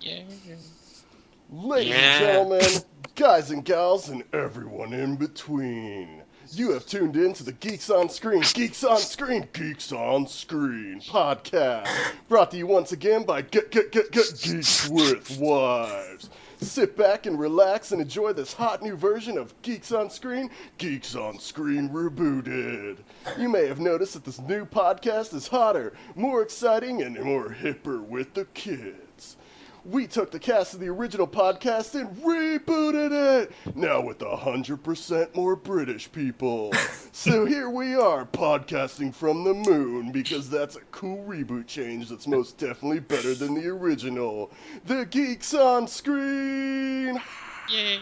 Yeah. Ladies and gentlemen, guys and gals, and everyone in between, you have tuned in to the Geeks on Screen podcast, brought to you once again by Geeks with Wives. Sit back and relax and enjoy this hot new version of Geeks on Screen Rebooted. You may have noticed that this new podcast is hotter, more exciting, and more hipper with the kids. We took the cast of the original podcast and rebooted it, now with 100% more British people. So here we are, podcasting from the moon, because that's a cool reboot change that's most definitely better than the original. The Geeks on Screen! Yay.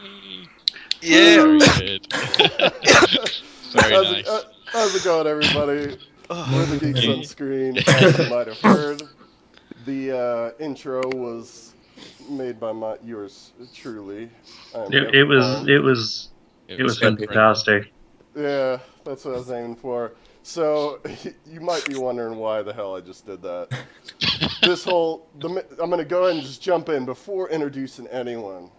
Yeah. Very good. Very nice. How's it going, everybody? We're the Geeks on Screen, as you might have heard. The intro was made by yours truly. It was fantastic. Yeah, that's what I was aiming for. So you might be wondering why the hell I just did that. I'm gonna go ahead and just jump in before introducing anyone.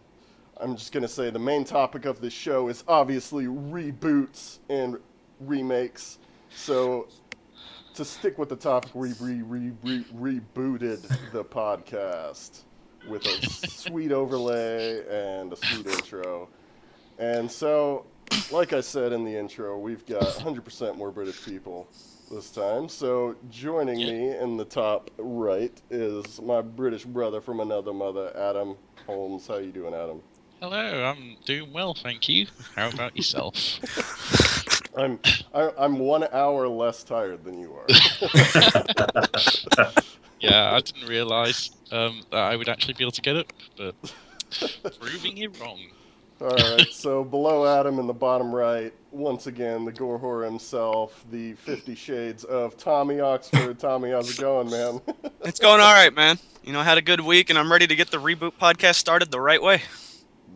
I'm just gonna say the main topic of this show is obviously reboots and remakes. So to stick with the topic, we rebooted the podcast with a sweet overlay and a sweet intro. And so, like I said in the intro, we've got 100% more British people this time. So joining me in the top right is my British brother from another mother, Adam Holmes. How you doing, Adam? Hello, I'm doing well, thank you. How about yourself? I'm 1 hour less tired than you are. Yeah, I didn't realise that I would actually be able to get up, but proving you wrong. Alright, so below Adam in the bottom right, once again, the gore whore himself, the 50 Shades of Tommy Oxford. Tommy, how's it going, man? It's going all right, man. You know, I had a good week, and I'm ready to get the Reboot podcast started the right way.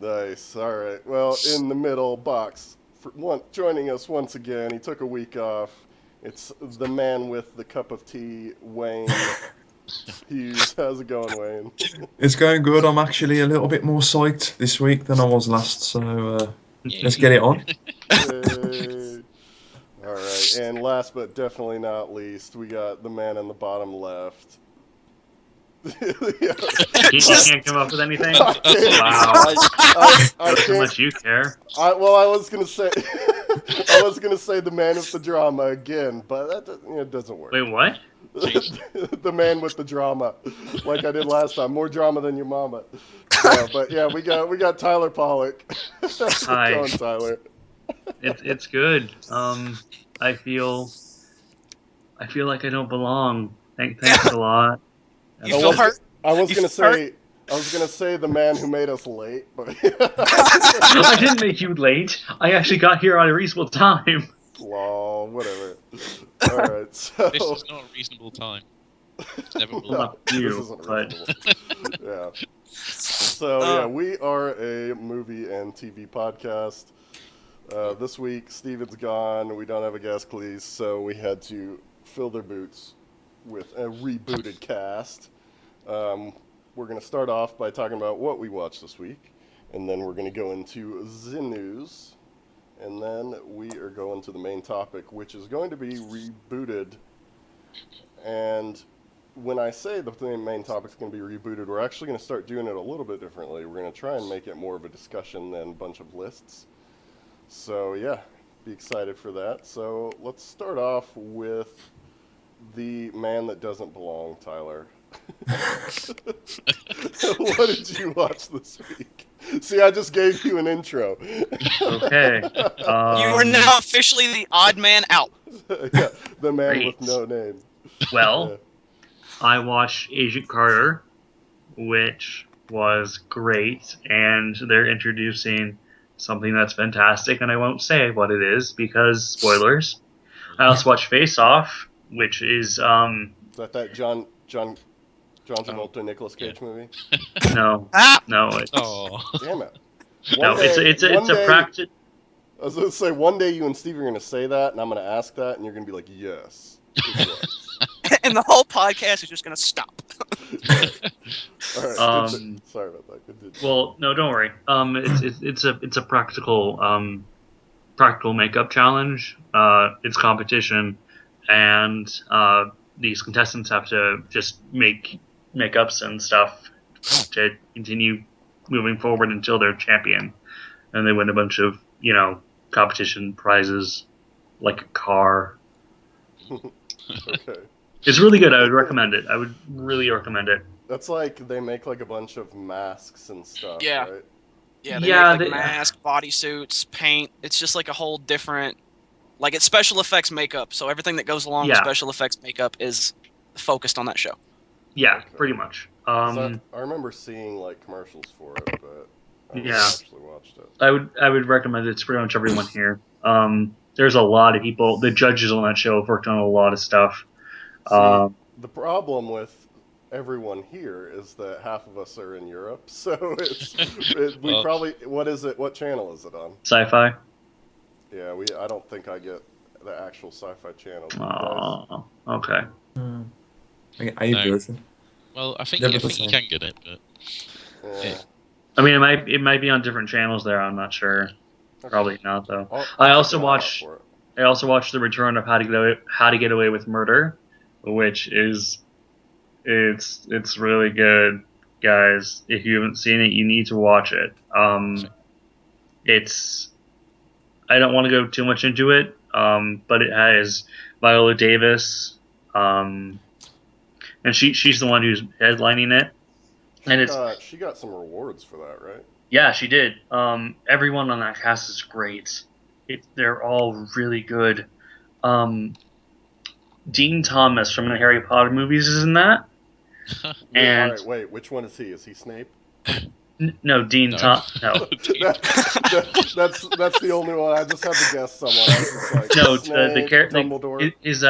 Nice, alright. Well, in the middle box, joining us once again, he took a week off. It's the man with the cup of tea, Wayne Hughes. How's it going, Wayne? It's going good. I'm actually a little bit more psyched this week than I was last, so let's get it on. Yay. Alright, and last but definitely not least, we got the man in the bottom left. You can't come up with anything? Wow. How much you care. I was gonna say the man with the drama again, but that doesn't work. Wait, what? The man with the drama, like I did last time. More drama than your mama. But yeah, we got Tyler Pollock. How's it going, Tyler? It's good. I feel like I don't belong. Thanks a lot. You feel hurt? I was gonna say the man who made us late, but I didn't make you late. I actually got here on a reasonable time. Lol, whatever. All right, so This is not a reasonable time. It's never will. Not you, this isn't but reasonable. Yeah. So yeah, we are a movie and TV podcast. This week, Steven's gone. We don't have a guest, please, so we had to fill their boots with a rebooted cast. We're going to start off by talking about what we watched this week, and then we're going to go into the news, and then we are going to the main topic, which is going to be rebooted. And when I say the main topic is going to be rebooted, we're actually going to start doing it a little bit differently. We're going to try and make it more of a discussion than a bunch of lists. So yeah, be excited for that. So let's start off with the man that doesn't belong, Tyler. What did you watch this week? See, I just gave you an intro. okay. You are now officially the odd man out. Yeah, the man Great. with no name. Well, Yeah. I watched Agent Carter, which was great, and they're introducing something that's fantastic, and I won't say what it is because spoilers. I also watched Face Off, which is Is that John Travolta Nicolas Cage movie? no, it's Oh. Damn it! no, it's a practice. I was going to say, one day you and Steve are going to say that, and I'm going to ask that, and you're going to be like, yes. It was. And the whole podcast is just going to stop. All right. Sorry about that. Continue. Well, no, don't worry. It's a practical makeup challenge. It's competition, and these contestants have to just make makeups and stuff to continue moving forward until they're champion, and they win a bunch of competition prizes like a car. Okay. It's really good. I would recommend it. I would really recommend it. That's like they make like a bunch of masks and stuff, Yeah. right? Yeah, they Yeah, make like masks, bodysuits, paint. It's just like a whole different, like it's special effects makeup. So everything that goes along with special effects makeup is focused on that show. Yeah, Okay. pretty much. 'Cause I remember seeing like commercials for it, but I never actually watched it. I would recommend it to pretty much everyone here. There's a lot of people. The judges on that show have worked on a lot of stuff. See, the problem with everyone here is that half of us are in Europe, so we probably. What is it? What channel is it on? Sci-fi. Yeah, I don't think I get the actual Sci-Fi channel. Oh, okay. I get a version. Well, I think Never you the same. can get it, but Yeah. I mean, it might be on different channels there. I'm not sure. Probably not though. I'll I keep also an eye out watch. for it. I also watched the return of How to Get Away with Murder, which is it's really good, guys. If you haven't seen it, you need to watch it. It's I don't want to go too much into it, but it has Viola Davis, and she's the one who's headlining it, and She got some rewards for that, right? yeah, she did. Everyone on that cast is great. They're all really good. Dean Thomas from the Harry Potter movies is in that. And all right, wait, which one is he? Is he Snape? No, Dean Thomas. No, that's the only one. I just had to guess someone. I was just like, no. Snape, Dumbledore. His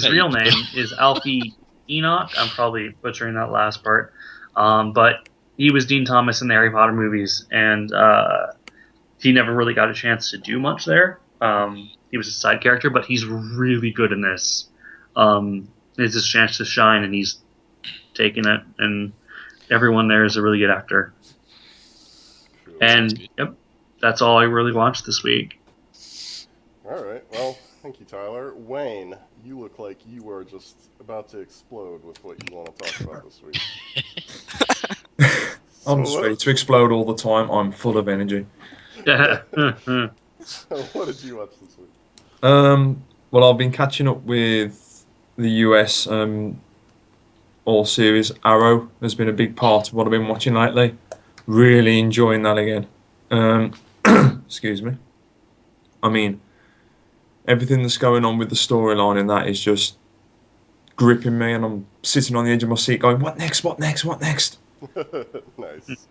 real name is Alfie Enoch. I'm probably butchering that last part, but he was Dean Thomas in the Harry Potter movies, and he never really got a chance to do much there. He was a side character, but he's really good in this. It's his chance to shine, and he's taking it, and everyone there is a really good actor. Cool. And yep, that's all I really watched this week. All right, well, thank you, Tyler. Wayne, you look like you are just about to explode with what you want to talk about this week. I'm just ready to explode all the time. I'm full of energy. What did you watch this week? Well, I've been catching up with the US all series. Arrow has been a big part of what I've been watching lately. Really enjoying that again. Excuse me. I mean, everything that's going on with the storyline in that is just gripping me, and I'm sitting on the edge of my seat going, "What next? What next? What next?" Nice.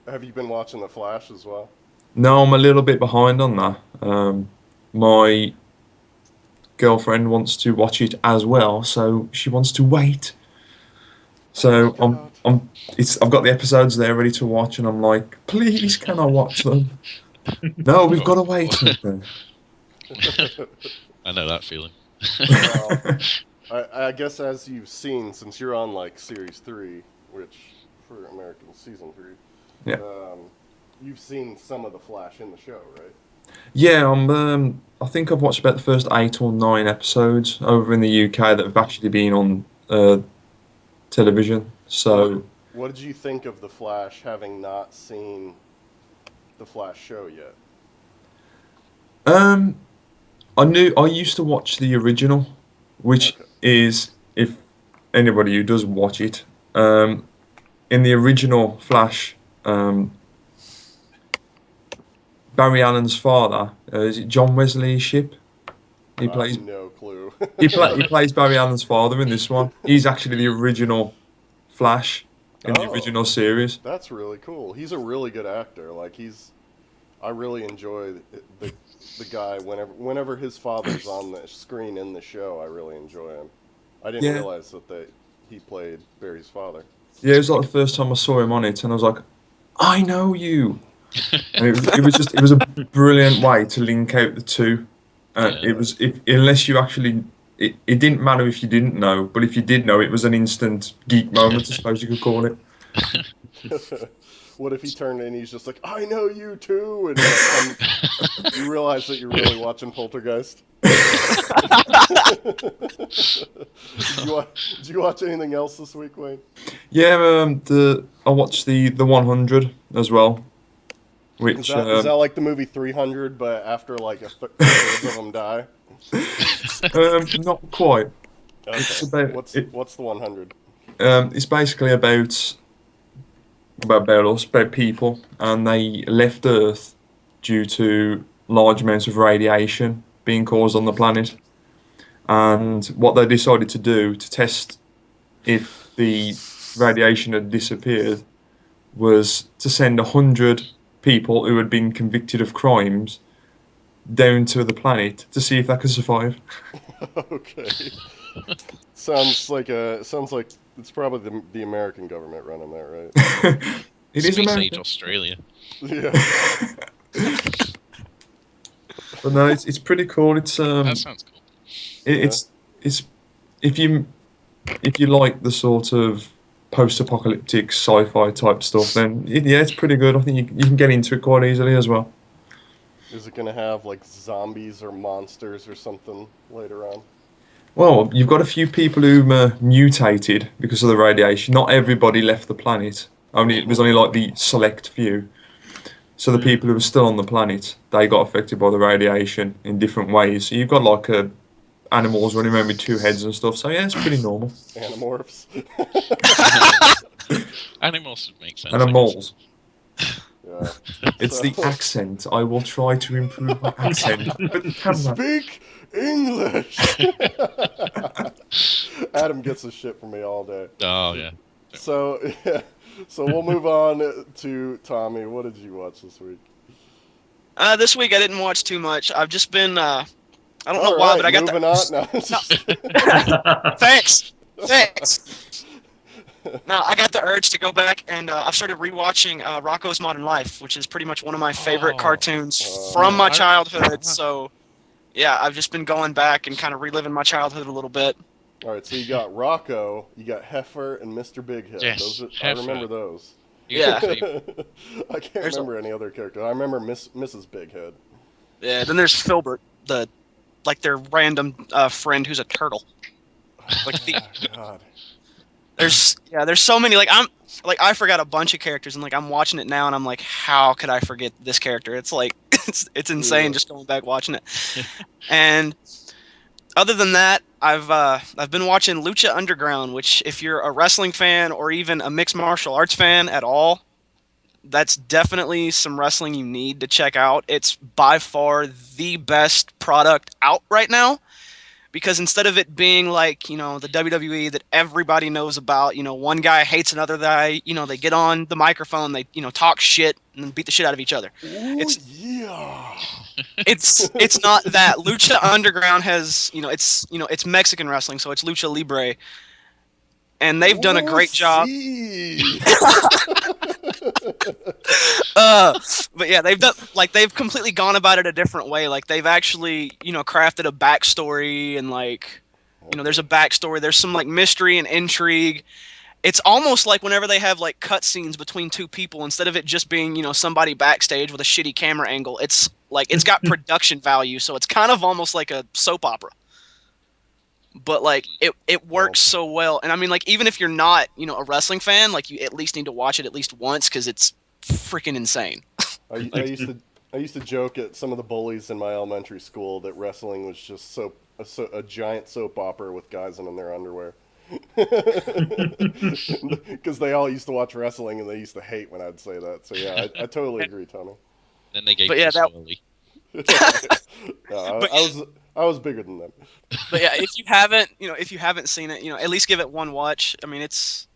Have you been watching The Flash as well? No, I'm a little bit behind on that. My girlfriend wants to watch it as well, so she wants to wait. So I've got the episodes there ready to watch, and I'm like, please, can I watch them? No, we've got to wait. I know that feeling. Well, I guess as you've seen, since you're on like Series 3, which for American Season 3, Yeah. You've seen some of the Flash in the show, right? Yeah, I think I've watched about the first 8 or 9 episodes over in the UK that have actually been on television. So, what did you think of the Flash, having not seen the Flash show yet? I used to watch the original, which is, if anybody who does watch it, in the original Flash, Barry Allen's father, is it John Wesley Shipp? He plays. No clue. He plays Barry Allen's father in this one. He's actually the original Flash in the original series. That's really cool. He's a really good actor. Like I really enjoy the guy whenever his father's on the screen in the show. I really enjoy him. I didn't realize that he played Barry's father. Yeah, it was like the first time I saw him on it, and I was like, I know you. And it was a brilliant way to link out the two. Unless you actually, it didn't matter if you didn't know, but if you did know, it was an instant geek moment, I suppose you could call it. What if he turned in and he's just like, I know you too, and you realize that you're really watching Poltergeist? Did you watch anything else this week, Wayne? Yeah, I watched the 100 as well, which Is that like the movie 300, but after like two-thirds of them die? not quite. Okay. It's about What's the 100? it's basically about us, about people, and they left Earth due to large amounts of radiation being caused on the planet. And what they decided to do to test if the radiation had disappeared was to send 100 people who had been convicted of crimes down to the planet to see if they could survive. Okay. Sounds like it's probably the American government running that, right? It is Space Age American. Australia. Yeah. But no, it's pretty cool. It's That sounds cool. it's if you like the sort of post-apocalyptic sci-fi type stuff, then it's pretty good. I think you can get into it quite easily as well. Is it gonna have like zombies or monsters or something later on? Well, you've got a few people who mutated because of the radiation. Not everybody left the planet. It was only like the select few. So the people who were still on the planet, they got affected by the radiation in different ways. So you've got like animals running around with two heads and stuff. So yeah, it's pretty normal. Animorphs. Animals would make sense. Animals. Yeah. It's the accent. I will try to improve my accent. But camera. Speak English. Adam gets this shit from me all day. Oh yeah. So we'll move on to Tommy. What did you watch this week? This week I didn't watch too much. I've just been I don't know All why, right, but I got moving the on. No. Thanks. No, I got the urge to go back and I've started rewatching Rocko's Modern Life, which is pretty much one of my favorite cartoons from my childhood. So, yeah, I've just been going back and kind of reliving my childhood a little bit. All right, so you got Rocco, you got Heifer, and Mr. Big Head. Yes, I remember those. Yeah. I can't remember any other character. I remember Mrs. Big Head. Yeah. Then there's Filbert, their random friend who's a turtle. Like the. Oh, God. There's so many I forgot a bunch of characters and I'm watching it now and I'm like, how could I forget this character? It's like it's insane just going back watching it. And other than that, I've been watching Lucha Underground, which if you're a wrestling fan or even a mixed martial arts fan at all, that's definitely some wrestling you need to check out. It's by far the best product out right now. Because instead of it being like, the WWE that everybody knows about, one guy hates another guy, they get on the microphone, they, talk shit and then beat the shit out of each other. Ooh, it's not that. Lucha Underground has, it's Mexican wrestling, so it's Lucha Libre. And they've done a great job. But yeah, they've completely gone about it a different way. Like they've actually, crafted a backstory and there's a backstory. There's some mystery and intrigue. It's almost like whenever they have cutscenes between two people, instead of it just being, somebody backstage with a shitty camera angle, it's got production value. So it's kind of almost like a soap opera. But it works so well, and I mean even if you're not a wrestling fan, you at least need to watch it at least once because it's freaking insane. I used to joke at some of the bullies in my elementary school that wrestling was just a giant soap opera with guys in their underwear. Because they all used to watch wrestling and they used to hate when I'd say that. So yeah, I totally agree, Tommy. Then they gave you Swirly. I was bigger than them. But yeah, if you haven't seen it, at least give it one watch. I mean, it's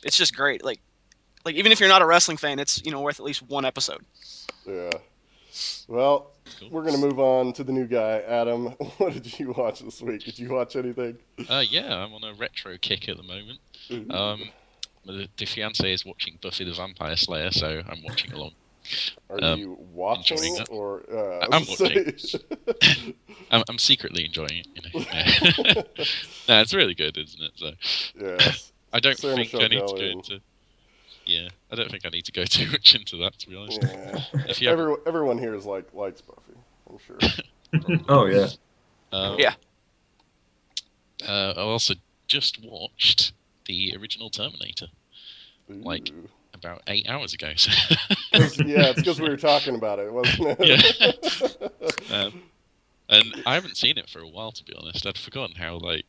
just great. Like even if you're not a wrestling fan, it's worth at least one episode. Yeah. Well, we're gonna move on to the new guy, Adam. What did you watch this week? Did you watch anything? Yeah, I'm on a retro kick at the moment. The fiance is watching Buffy the Vampire Slayer, so I'm watching along. Are you watching or? I'm watching. I'm secretly enjoying it. No, it's really good, isn't it? So. Yes. I don't Sarah think Michelle I need to Gellar go and- into. Yeah, I don't think I need to go too much into that, to be honest. Yeah. If you have, Everyone here is likes Buffy, I'm sure. Oh yeah. Yeah. I also just watched the original Terminator like Ooh. about 8 hours ago. So. Yeah, it's because we were talking about it, wasn't it? Yeah. And I haven't seen it for a while, to be honest. I'd forgotten how like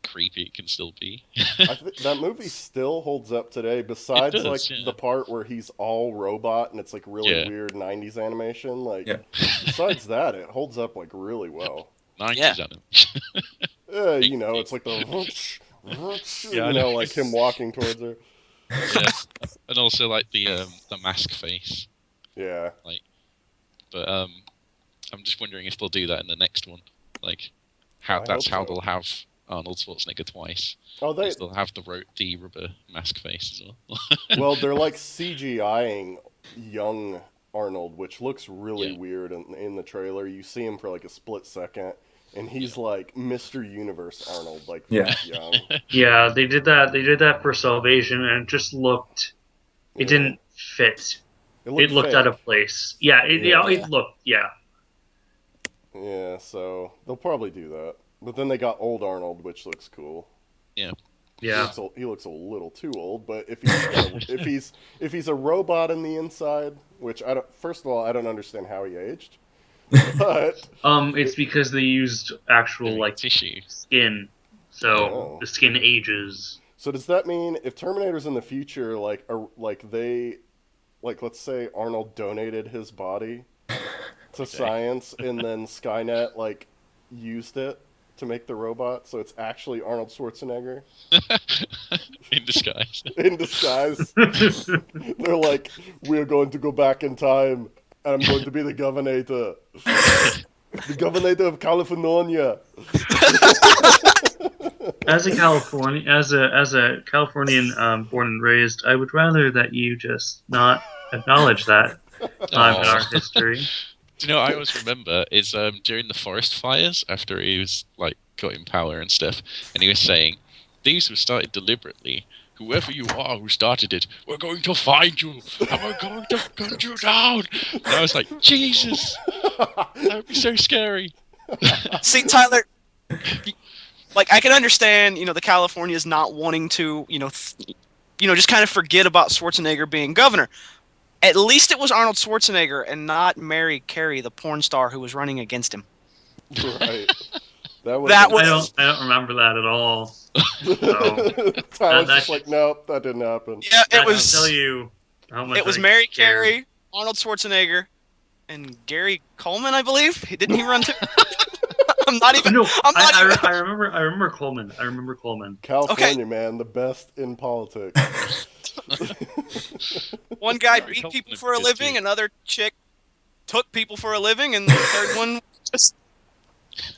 creepy it can still be. That movie still holds up today. Besides, It does, like yeah. the part where he's all robot and it's like really Yeah. weird '90s animation. Like, Yeah. besides that, it holds up like really well. 90s Yeah. animation. You know, it's like the, Yeah, I you know. know, like him walking towards her. Yeah. And also like the mask face. Yeah. But I'm just wondering if they'll do that in the next one. Like I that's hope how so. they'll have Arnold Schwarzenegger twice. Oh, Is they'll have the rubber mask face as well. well, they're like CGIing young Arnold, which looks really Yeah. weird in the trailer. You see him for like a split second, and he's like Mr. Universe Arnold, like Yeah. that young. Yeah, they did that. They did that for Salvation, and it just looked. It Yeah. didn't fit. It It looked fake. out of place. Yeah, Yeah. it looked. Yeah. Yeah, so they'll probably do that. But then they got old Arnold, which looks cool. Yeah. He looks a little too old, but if he's a robot in the inside, which first of all, I don't understand how he aged. But It's because they used actual like tissue. skin, so Oh. the skin ages. so does that mean if Terminator's in the future, like let's say Arnold donated his body to science, and then Skynet like used it to make the robot, so it's actually Arnold Schwarzenegger In disguise. in disguise. They're like, we're going to go back in time, and I'm going to be the governor. The governor of California. As a Californian born and raised, I would rather that you just not acknowledge that time in our history. Do you know what I always remember is during the forest fires after he was like got in power and stuff, and he was saying, "These were started deliberately. Whoever you are who started it, we're going to find you and we're going to gun you down." And I was like, Jesus, that would be so scary. See, Tyler, like I can understand, the Californians not wanting to, just kind of forget about Schwarzenegger being governor. At least it was Arnold Schwarzenegger and not Mary Carey, the porn star who was running against him. Right. That was. I don't remember that at all. Tyler's That just like, nope, that didn't happen. Yeah, it was. I'll tell you how much It was I Mary cared. Carey, Arnold Schwarzenegger, and Gary Coleman, I believe. Didn't he run too? I'm not even. No, I'm not even. I remember Coleman. I remember Coleman. California, man, the best in politics. One guy Gary beat Coleman people for a is living, too. another chick took people for a living, and the third one just.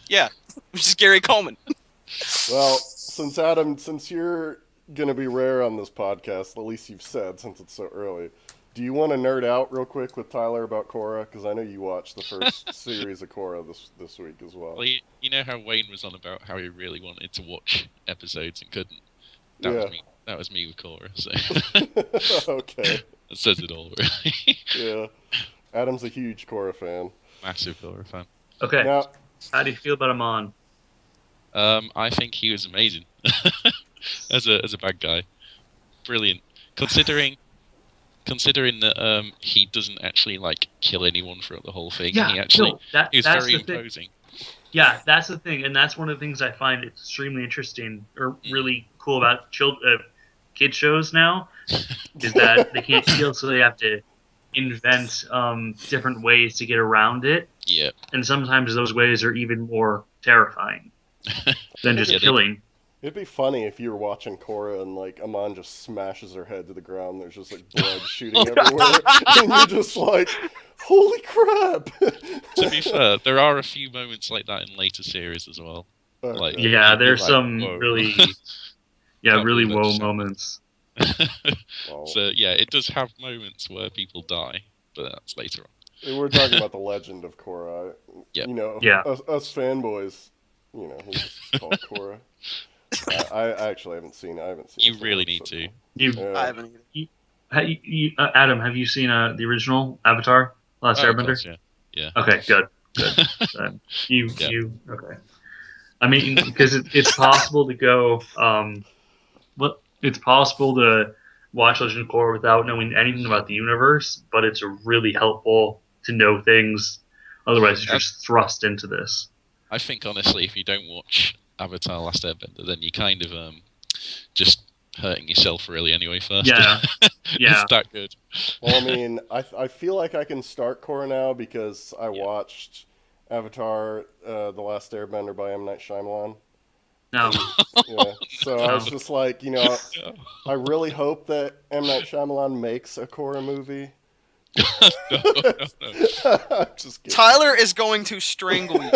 Yeah, which is Gary Coleman. Well, since you're gonna be rare on this podcast, at least you've said since it's so early, do you want to nerd out real quick with Tyler about Korra? Because I know you watched the first series of Korra this week as well. Well, you know how Wayne was on about how he really wanted to watch episodes and couldn't. That Yeah. was me. That was me with Korra. So Okay. that says it all, really. Yeah. Adam's a huge Korra fan. Massive Korra fan. Okay, Now, how do you feel about Amon? I think he was amazing as a bad guy. Brilliant, considering that he doesn't actually like kill anyone throughout the whole thing. Yeah, he actually he was that's very the thing. imposing. Yeah, that's the thing, and that's one of the things I find extremely interesting or really cool about kid shows now, is that they can't kill, so they have to invent different ways to get around it, Yeah, and sometimes those ways are even more terrifying than just Yeah, they- killing. it'd be funny if you were watching Korra and like Amon just smashes her head to the ground. There's just like blood shooting everywhere, and you're just like, "Holy crap!" to be fair, there are a few moments like that in later series as well. Okay. Like- Yeah, there's Like, some whoa. really, Can't really believe that woe just happened. moments. Well, So yeah, it does have moments where people die, but that's later on. we're talking about the legend of Korra. Yep. You know, Yeah. us fanboys, we just call it Korra. I actually haven't seen it. I haven't seen. You a single really need episode to. of You've, it. I Yeah. haven't either. Adam, have you seen the original Avatar: Last Oh, of Airbender? course, yeah. Yeah. Okay, good. Yeah. Okay. I mean, because it's possible to go, it's possible to watch Legend of Korra without knowing anything about the universe, but it's really helpful to know things. Otherwise, you're I, just thrust into this. I think honestly, if you don't watch Avatar: Last Airbender, then you kind of just hurting yourself really anyway. First, Yeah, it's yeah. that good. Well, I mean, I feel like I can start Korra now because I Yeah. watched Avatar: The Last Airbender by M. Night Shyamalan. No, Yeah. So I was no. just like, I really hope that M. Night Shyamalan makes a Korra movie. No, no, no. I'm just kidding. Tyler is going to strangle you.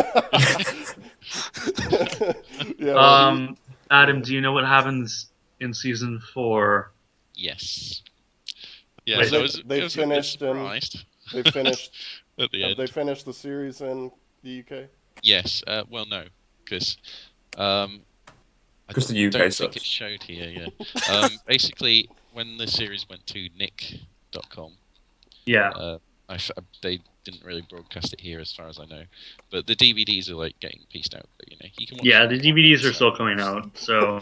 Yeah. Well, Adam, do you know what happens in season 4? Yes. have Yes, Wait, they I was a bit finished and surprised they finished. at the Have they end. finished the series in the UK? Yes. Well, no, because um, I Because the UK don't think it's sucks. showed here. Yeah. Basically, when the series went to Nick.com, yeah, uh, they didn't really broadcast it here, as far as I know. But the DVDs are like getting pieced out. But you can watch yeah. them The online. DVDs are So. still coming out, so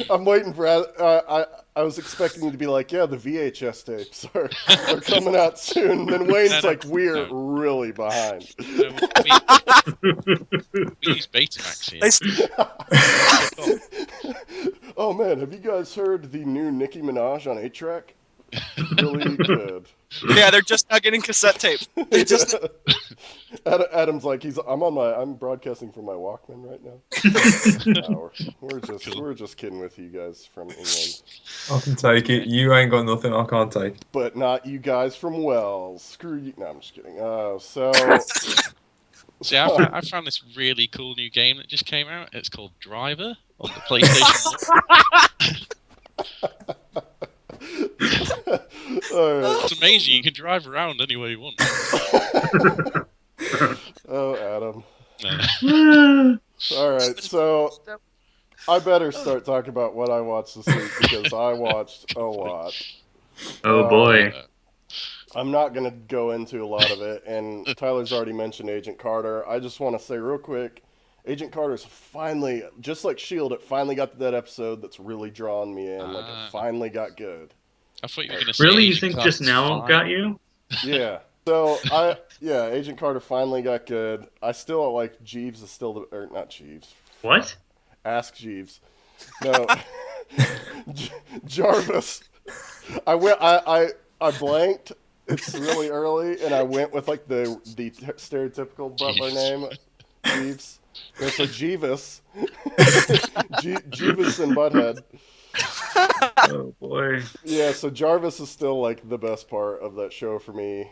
I'm waiting for. I was expecting you to be like, yeah, the VHS tapes are coming out soon. Then Wayne's No, like, we're no. really behind. No, we use Betamax here. They, Oh man, have you guys heard the new Nicki Minaj on 8-track? Really good. yeah, they're just now getting cassette tapes. They just Adam's like, I'm broadcasting from my Walkman right now. No, Cool. we're just kidding with you guys from England, I can take it. You ain't got nothing I can't take. but not you guys from Wells. Screw you. No, I'm just kidding. See, I found this really cool new game that just came out. It's called Driver on the PlayStation 1. It's amazing. You can drive around any way you want. Oh, Adam. No. All right, so I better start talking about what I watched this week because I watched a lot. oh boy. I'm not going to go into a lot of it, and Tyler's already mentioned Agent Carter. I just want to say real quick, Agent Carter's finally, just like S.H.I.E.L.D., it finally got to that episode that's really drawn me in. Like, it finally got good. I thought you were going to say Really, you Agent think just Carter's now fine. got you? Yeah. Agent Carter finally got good. I still like Jeeves is still the, or not Jeeves. What? Ask Jeeves. No. Jarvis. I blanked. It's really early, and I went with like the stereotypical butler Jeeves. name, Jeeves. And so Jeevis, Jeevis and Butthead. Oh boy. Yeah, so Jarvis is still like the best part of that show for me.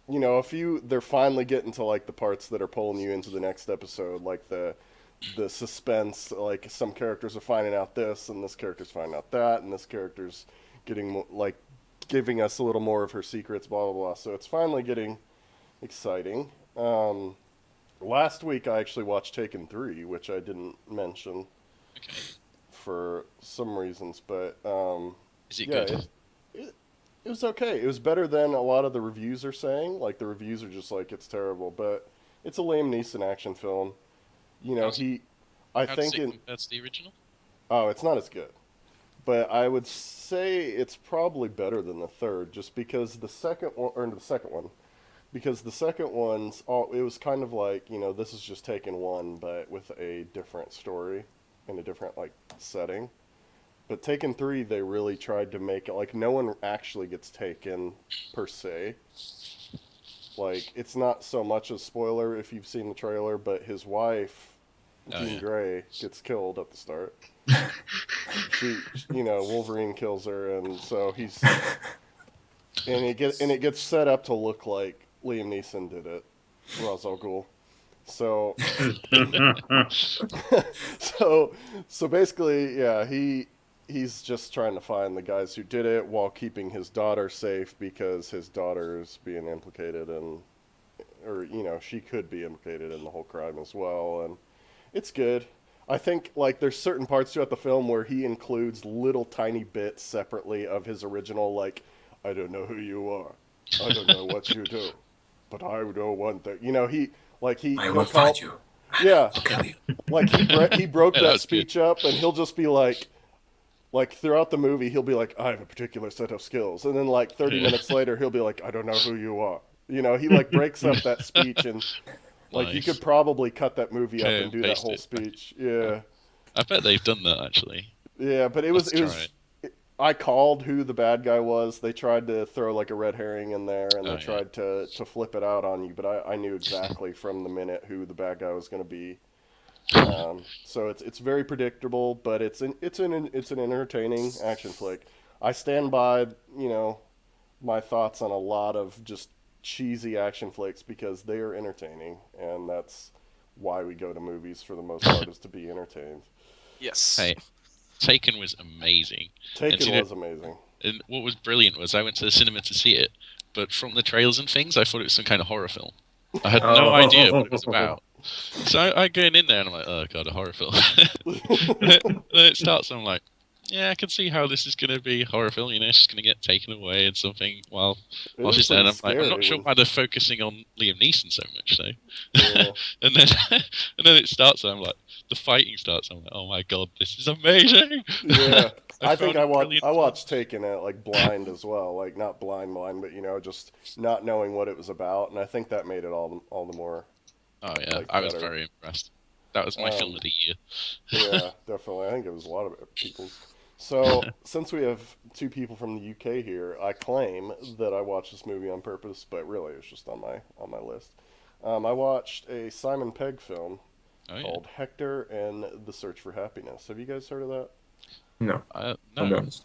They're finally getting to like the parts that are pulling you into the next episode, like the suspense. Like some characters are finding out this, and this character's finding out that, and this character's getting like giving us a little more of her secrets, blah blah blah. So it's finally getting exciting. Last week I actually watched Taken 3, which I didn't mention Okay. for some reasons, but Is it yeah, good? it was okay. It was better than a lot of the reviews are saying. Like the reviews are just like it's terrible, but it's a Liam Neeson action film. How's I How does think it in compare to the original? oh, it's not as good. But I would say it's probably better than the third, just because the second one's all it was kind of like this is just Taken one, but with a different story, in a different like setting. But Taken 3, they really tried to make it like no one actually gets taken per se. Like it's not so much a spoiler if you've seen the trailer, but his wife, Oh, Jean yeah. Grey, gets killed at the start. Wolverine kills her, and so it gets set up to look like Liam Neeson did it, Ra's al Ghul. So so basically, yeah, he's just trying to find the guys who did it while keeping his daughter safe because his daughter is being implicated in, or she could be implicated in the whole crime as well. And it's good. I think like there's certain parts throughout the film where he includes little tiny bits separately of his original, like, I don't know who you are, I don't know what you do, but I know one thing. You know, I will he'll find call, you. yeah, I'll kill you. like he broke Yeah, that that was good. speech up, and he'll just be like throughout the movie he'll be like, I have a particular set of skills, and then like 30 Yeah. minutes later he'll be like, I don't know who you are. You know, he like breaks up that speech, and like you could Nice. probably cut that movie up Cut and and do that paste whole it. speech. Yeah. I bet they've done that actually. Yeah, but Let's it try was it. I called who the bad guy was. They tried to throw like a red herring in there, and they Oh yeah. tried to flip it out on you, but I knew exactly from the minute who the bad guy was going to be. So it's very predictable, but it's an entertaining action flick. I stand by, you know, my thoughts on a lot of just cheesy action flicks because they are entertaining, and that's why we go to movies for the most part, is to be entertained. Yes. Hey, Taken was amazing. And Taken you know, was amazing. and what was brilliant was I went to the cinema to see it, but from the trailers and things, I thought it was some kind of horror film. I had no idea what it was Oh. about. So I going in there and I'm like, oh god, a horror film. And then it starts, and I'm like, yeah, I can see how this is going to be a horror film. You know, she's going to get taken away and something It while is she's there. pretty And I'm like, I'm not scary sure when, why they're focusing on Liam Neeson so much. So, yeah. and then and then it starts, and I'm like, the fighting starts. And I'm like, oh my god, this is amazing. Yeah, I I think found a brilliant I fun. watched Taken at like blind as well, like not blind, but you know, just not knowing what it was about, and I think that made it all the more Oh yeah, like I was better. very impressed. That was my film Um, of the year. yeah, definitely. I think it was a lot of people's. So since we have two people from the UK here, I claim that I watched this movie on purpose, but really it's just on my list. I watched a Simon Pegg film Oh yeah. called Hector and the Search for Happiness. Have you guys heard of that? No, I'll be No. honest.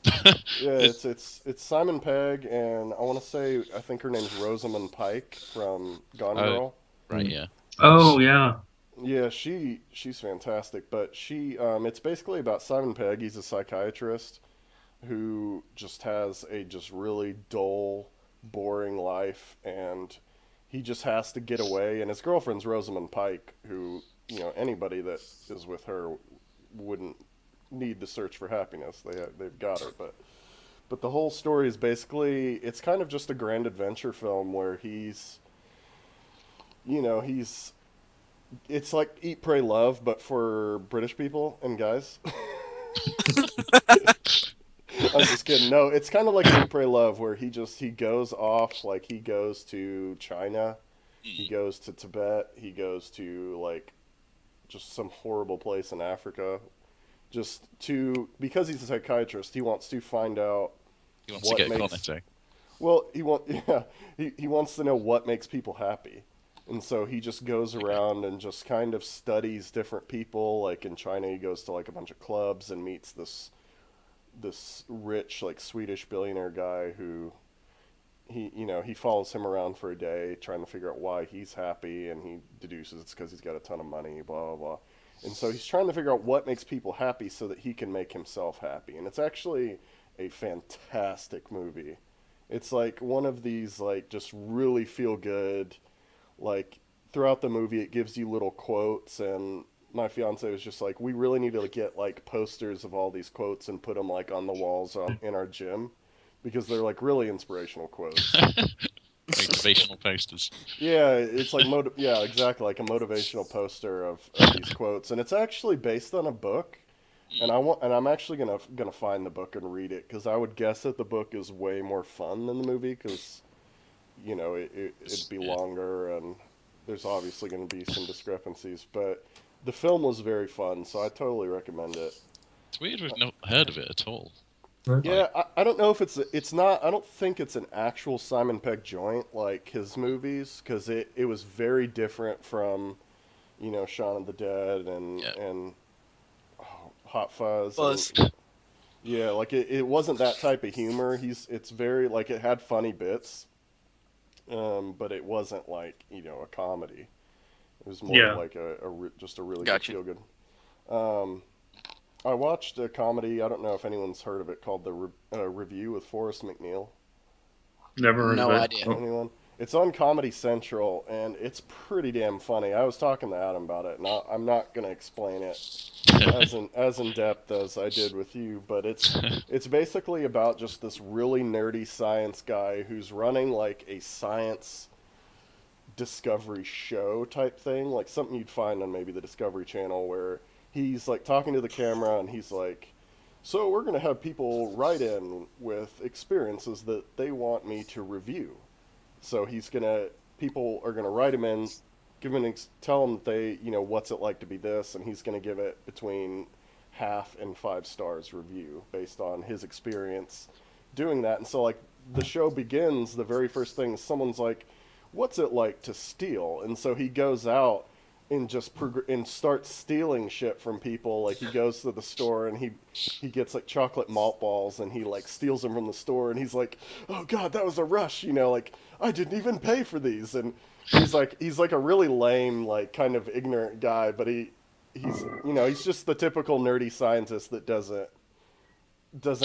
Yeah, It, it's Simon Pegg, and I want to say I think her name's Rosamund Pike from Gone oh Girl. right, yeah. Oh yeah. Yeah, she's fantastic, but she it's basically about Simon Pegg. He's a psychiatrist who just has a just really dull, boring life, and he just has to get away. And his girlfriend's Rosamund Pike, who, you know, anybody that is with her wouldn't need to search for happiness. They've got her, but the whole story is basically it's kind of just a grand adventure film where he's, you know, he's it's like Eat Pray Love but for British people and guys. I'm just kidding. No, it's kind of like an Eat Pray Love where he goes off, like he goes to China, he Hmm. goes to Tibet, he goes to like just some horrible place in Africa, just to because he's a psychiatrist, he wants to find out He wants to what get makes Cornetto. well, yeah, he wants to know what makes people happy. And so he just goes Okay. around and just kind of studies different people. Like in China, he goes to like a bunch of clubs and meets this rich like Swedish billionaire guy who he you know he follows him around for a day trying to figure out why he's happy, and he deduces it's because he's got a ton of money, blah blah blah. And so he's trying to figure out what makes people happy so that he can make himself happy. And it's actually a fantastic movie. It's like one of these like just really feel good, like throughout the movie it gives you little quotes, and my fiance was just like, we really need to get like posters of all these quotes and put them like on the walls in our gym because they're like really inspirational quotes. Motivational posters. Yeah, it's like yeah, exactly, like a motivational poster of these quotes, and it's actually based on a book. And Hmm. I'm actually gonna find the book and read it because I would guess that the book is way more fun than the movie because you know it'd be Yeah. longer, and there's obviously going to be some discrepancies, but the film was very fun, so I totally recommend it. It's weird we've not heard of it at all. Right. Like, Yeah, I don't know if it's not, I don't think it's an actual Simon Pegg joint like his movies because it was very different from, you know, Shaun of the Dead yeah. and Hot Fuzz, and Buzz. yeah, like it wasn't that type of humor. It's very like it had funny bits, but it wasn't like, you know, a comedy. It was more of Yeah. like just a really good Gotcha. feel good. Um, I watched a comedy. I don't know if anyone's heard of it called the Review with Forrest McNeil. Never heard of No it. idea. Oh, Anyone? It's on Comedy Central, and it's pretty damn funny. I was talking to Adam about it, and I'm not gonna explain it as in depth as I did with you, but it's basically about just this really nerdy science guy who's running like a science discovery show type thing, like something you'd find on maybe the Discovery Channel, where he's like talking to the camera and he's like, so we're going to have people write in with experiences that they want me to review. So people are going to write him in, tell him that they, what's it like to be this, and he's going to give it between half and 5 stars review based on his experience doing that. And so like the show begins, the very first thing someone's like, what's it like to steal? And so he goes out and and starts stealing shit from people. Like he goes to the store and he gets like chocolate malt balls and he like steals them from the store, and he's like, oh god, that was a rush, like I didn't even pay for these. And he's like a really lame, like kind of ignorant guy, but he's just the typical nerdy scientist that doesn't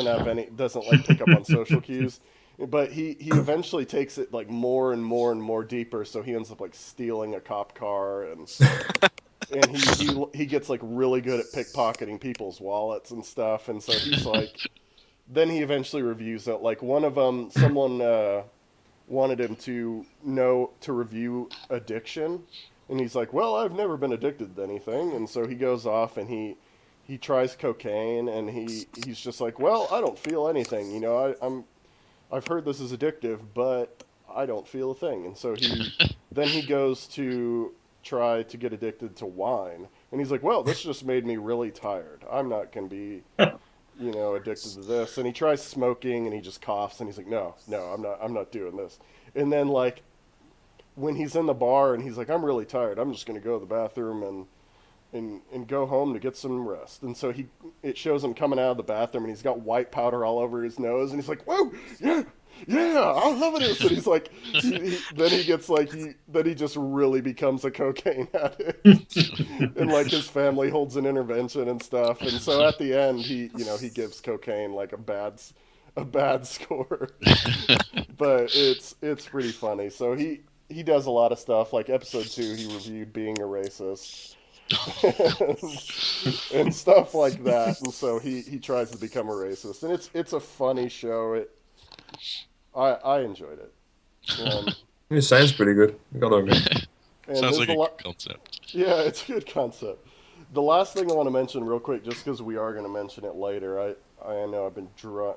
like pick up on social cues. But he eventually takes it like more and more and more deeper, so he ends up like stealing a cop car, and he gets like really good at pickpocketing people's wallets and stuff. And so he's like, then he eventually reviews it. Like one of them, someone wanted him to review addiction, and he's like, well, I've never been addicted to anything. And so he goes off and he tries cocaine, and he's just like, well, I don't feel anything. I've heard this is addictive, but I don't feel a thing. And so he goes to try to get addicted to wine, and he's like, well, this just made me really tired. I'm not going to be, addicted to this. And he tries smoking, and he just coughs, and he's like, no, I'm not doing this. And then like when he's in the bar and he's like, I'm really tired, I'm just going to go to the bathroom and go home to get some rest. And so it shows him coming out of the bathroom, and he's got white powder all over his nose, and he's like, whoa, yeah, I love it. And he's like, then he just really becomes a cocaine addict. And like his family holds an intervention and stuff. And so at the end, he gives cocaine like a bad score. But it's pretty funny. So he does a lot of stuff. Like episode 2, he reviewed Being a Racist. And stuff like that. And so he tries to become a racist, and it's a funny show. I enjoyed it. It sounds pretty good. I gotta admit. Sounds like a good concept. Yeah, it's a good concept. The last thing I want to mention real quick, just because we are going to mention it later, I know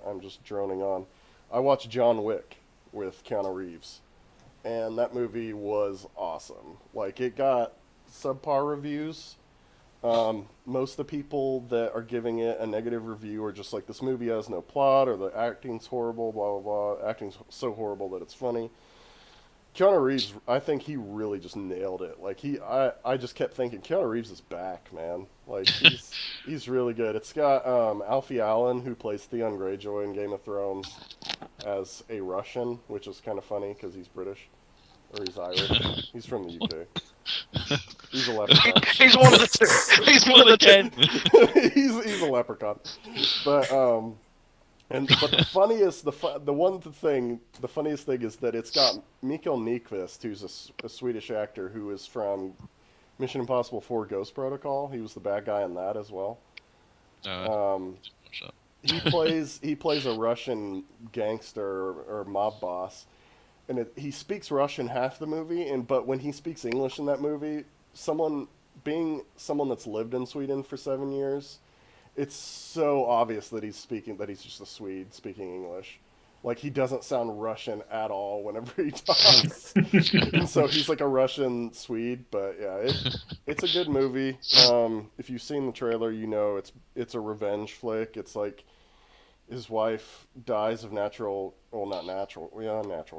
I'm just droning on. I watched John Wick with Keanu Reeves, and that movie was awesome. Like, it got subpar reviews. Most of the people that are giving it a negative review are just like, this movie has no plot, or the acting's horrible, blah, blah, blah. Acting's so horrible that it's funny. Keanu Reeves, I think he really just nailed it. Like, I just kept thinking, Keanu Reeves is back, man. Like, he's really good. It's got Alfie Allen, who plays Theon Greyjoy in Game of Thrones, as a Russian, which is kind of funny because he's British. Or he's Irish. He's from the UK. He's a leprechaun. He's one of the two. He's one of the 10. he's a leprechaun. But the funniest thing is that it's got Mikael Nyqvist, who's a Swedish actor who is from Mission Impossible 4: Ghost Protocol. He was the bad guy in that as well. He plays a Russian gangster or mob boss. And he speaks Russian half the movie, but when he speaks English in that movie, someone that's lived in Sweden for 7 years, it's so obvious that he's just a Swede speaking English. Like, he doesn't sound Russian at all whenever he talks. And so he's like a Russian Swede, but yeah, it's a good movie. If you've seen the trailer, it's a revenge flick. It's like his wife dies of natural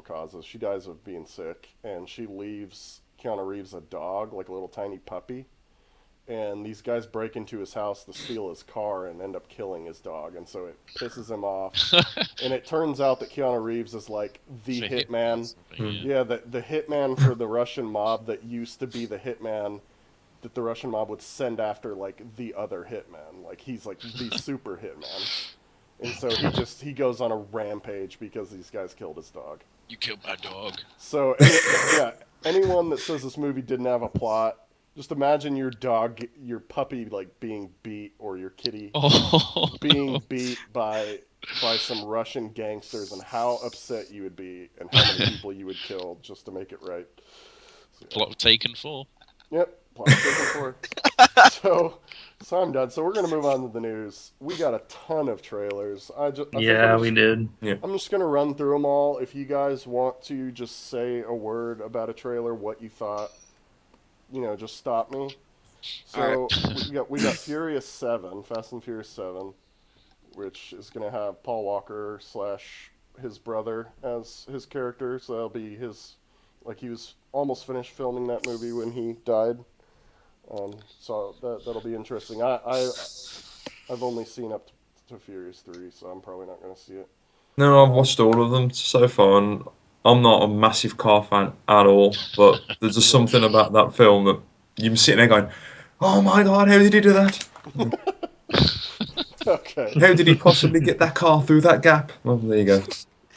causes. She dies of being sick, and she leaves Keanu Reeves a dog, like a little tiny puppy. And these guys break into his house to steal his car and end up killing his dog, and so it pisses him off. And it turns out that Keanu Reeves is like the hitman. Yeah, the hitman for the Russian mob that used to be the hitman that the Russian mob would send after like the other hitman. Like, he's like the super hitman. and so he goes on a rampage because these guys killed his dog. You killed my dog. So anyone that says this movie didn't have a plot, just imagine your puppy like being beat, or your kitty Oh. being beat by some Russian gangsters, and how upset you would be, and how many people you would kill just to make it right. So, Plot of Taken 4. Yep, plot of Taken 4. So I'm done. So we're gonna move on to the news. We got a ton of trailers. Yeah, we did. I'm just gonna run through them all. If you guys want to just say a word about a trailer, what you thought, just stop me. So we got Furious 7, Fast and Furious 7, which is gonna have Paul Walker / his brother as his character. So that'll be he was almost finished filming that movie when he died. So that'll be interesting. I've only seen up to Furious 3, so I'm probably not going to see it. No, I've watched all of them so far, and I'm not a massive car fan at all. But there's just something about that film that you're sitting there going, "Oh my god, how did he do that? Okay. How did he possibly get that car through that gap?" Well, there you go.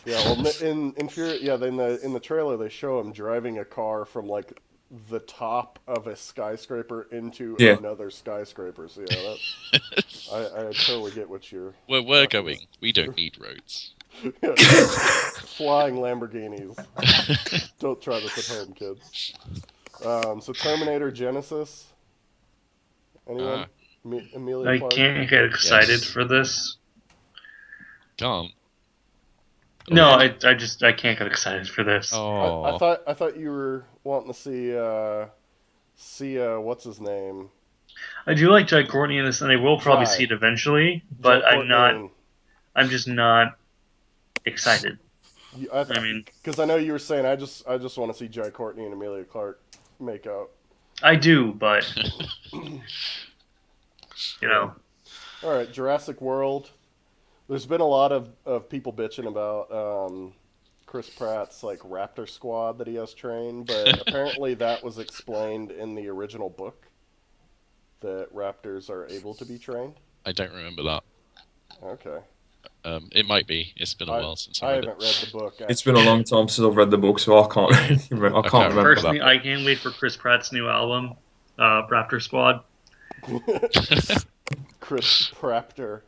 Yeah, well, in the trailer they show him driving a car from like the top of a skyscraper into another skyscraper. So yeah, I totally get what you're. Where we're going, we don't need roads. Flying Lamborghinis. Don't try this at home, kids. So Terminator Genesis. Anyone? Emilia I Clarke? can't get excited Yes. for this. Can't. No, I can't get excited for this. Oh. I thought you were wanting to see what's his name? I do like Jai Courtney in this, and I will probably Jai. see it eventually. But Jai I'm not. Courtney. I'm just not excited. I mean, because I know you were saying I just want to see Jai Courtney and Emilia Clarke make out. I do, but All right, Jurassic World. There's been a lot of people bitching about Chris Pratt's like Raptor squad that he has trained, but apparently that was explained in the original book that raptors are able to be trained. I don't remember that. Okay. It might be. It's been a while since I read haven't read the book. It's been a long time since I've read the book, so I can't. I can't remember personally, that. I can't wait for Chris Pratt's new album, Raptor Squad. Chris Praptor.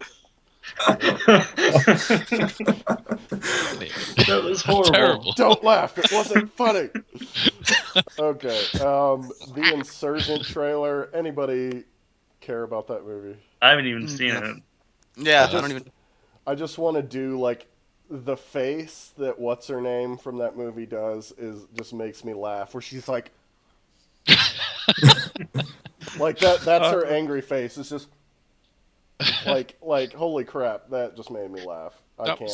That was horrible. Terrible. Don't laugh. It wasn't funny. Okay. The Insurgent trailer. Anybody care about that movie? I haven't even seen it. Yeah, I don't even. I just want to do like the face that what's her name from that movie does just makes me laugh. Where she's like, like that. That's her angry face. It's just like holy crap. That just made me laugh. I can't.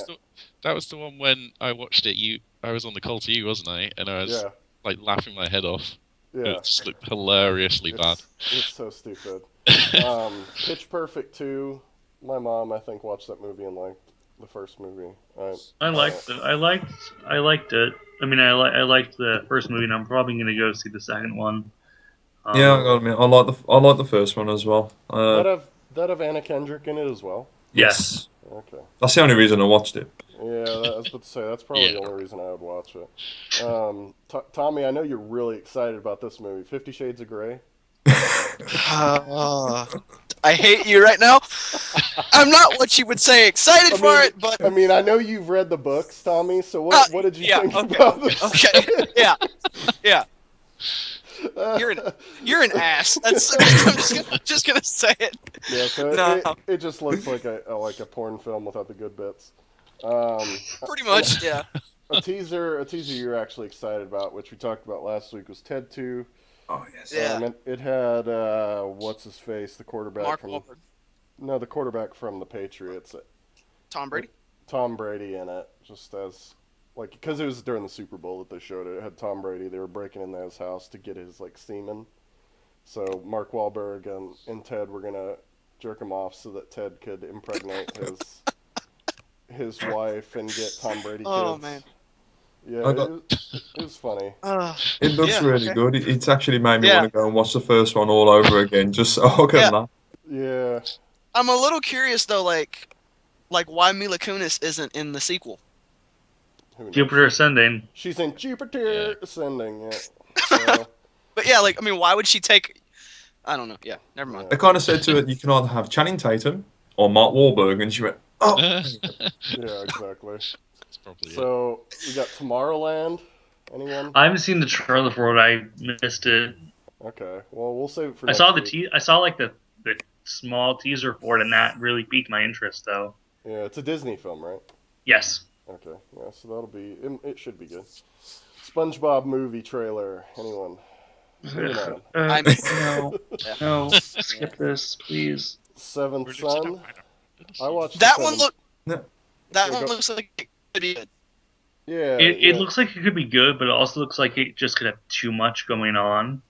That was the one when I watched it. I was on the call to you, wasn't I? And I was like laughing my head off. Yeah. It just looked hilariously bad. It's so stupid. Pitch Perfect 2. My mom, I think, watched that movie and liked the first movie. I liked it. I liked it. I mean, I liked the first movie, and I'm probably going to go see the second one. Yeah, I gotta admit, I like the first one as well. That have Anna Kendrick in it as well. Yes. Okay. That's the only reason I watched it. Yeah, I was about to say that's probably the only reason I would watch it. Tommy, I know you're really excited about this movie, 50 Shades of Grey. I hate you right now. I'm not what you would say excited for it, but I mean, I know you've read the books, Tommy. So what did you think about this? Okay, yeah. You're an ass. That's I'm just gonna say it. Yeah, so it just looks like a porn film without the good bits. Pretty much, yeah. A teaser you're actually excited about, which we talked about last week, was Ted 2. Oh yes. Yeah. It had what's his face, the quarterback Mark from Wahlberg. No, the quarterback from the Patriots. Tom Brady. Tom Brady in it, just as like because it was during the Super Bowl that they showed it. It had Tom Brady. They were breaking into his house to get his like semen. So Mark Wahlberg and Ted were gonna jerk him off so that Ted could impregnate his wife and get Tom Brady kids. Oh man. Yeah, it was funny. It looks really okay. good. It's actually made me want to go and watch the first one all over again, just so I can laugh. Yeah. I'm a little curious though, like like why Mila Kunis isn't in the sequel. Who knows? Jupiter Ascending. She's in Jupiter Yeah. Ascending. Yeah. So, But yeah, like I mean, why would she take? I don't know. Yeah, never mind. They kind of said to her, you can either have Channing Tatum or Mark Wahlberg, and she went, oh. That's yeah, exactly. probably it. So we got Tomorrowland. Anyone? I haven't seen the trailer for it. I missed it. Okay. Well, we'll save it for I next saw the week. I saw like the small teaser for it, and that really piqued my interest, though. Yeah, it's a Disney film, right? Yes. Okay. Yeah, so that'll be. It should be good. SpongeBob movie trailer. Anyone? Moving on. I'm- No, Yeah. no, skip this, please. Seventh We're Son. looking at- I watched That the one seventh- look. No. That Yeah, one go- looks like it could be good. Yeah. It yeah. looks like it could be good, but it also looks like it just could have too much going on.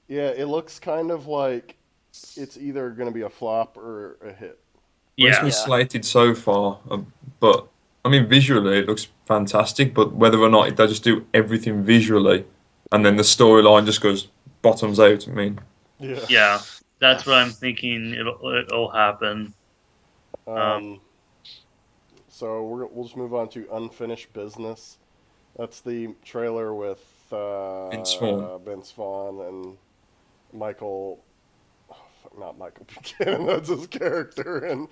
Yeah, it looks kind of like it's either going to be a flop or a hit. Well, it's Yeah. been slated so far, but I mean, visually it looks fantastic. But whether or not they just do everything visually, and then the storyline just goes bottoms out. I mean, Yeah. Yeah, that's what I'm thinking. It'll happen. So we'll just move on to Unfinished Business. That's the trailer with Vince Vaughn. Vince Vaughn and Michael. Not Michael Buchanan. That's his character in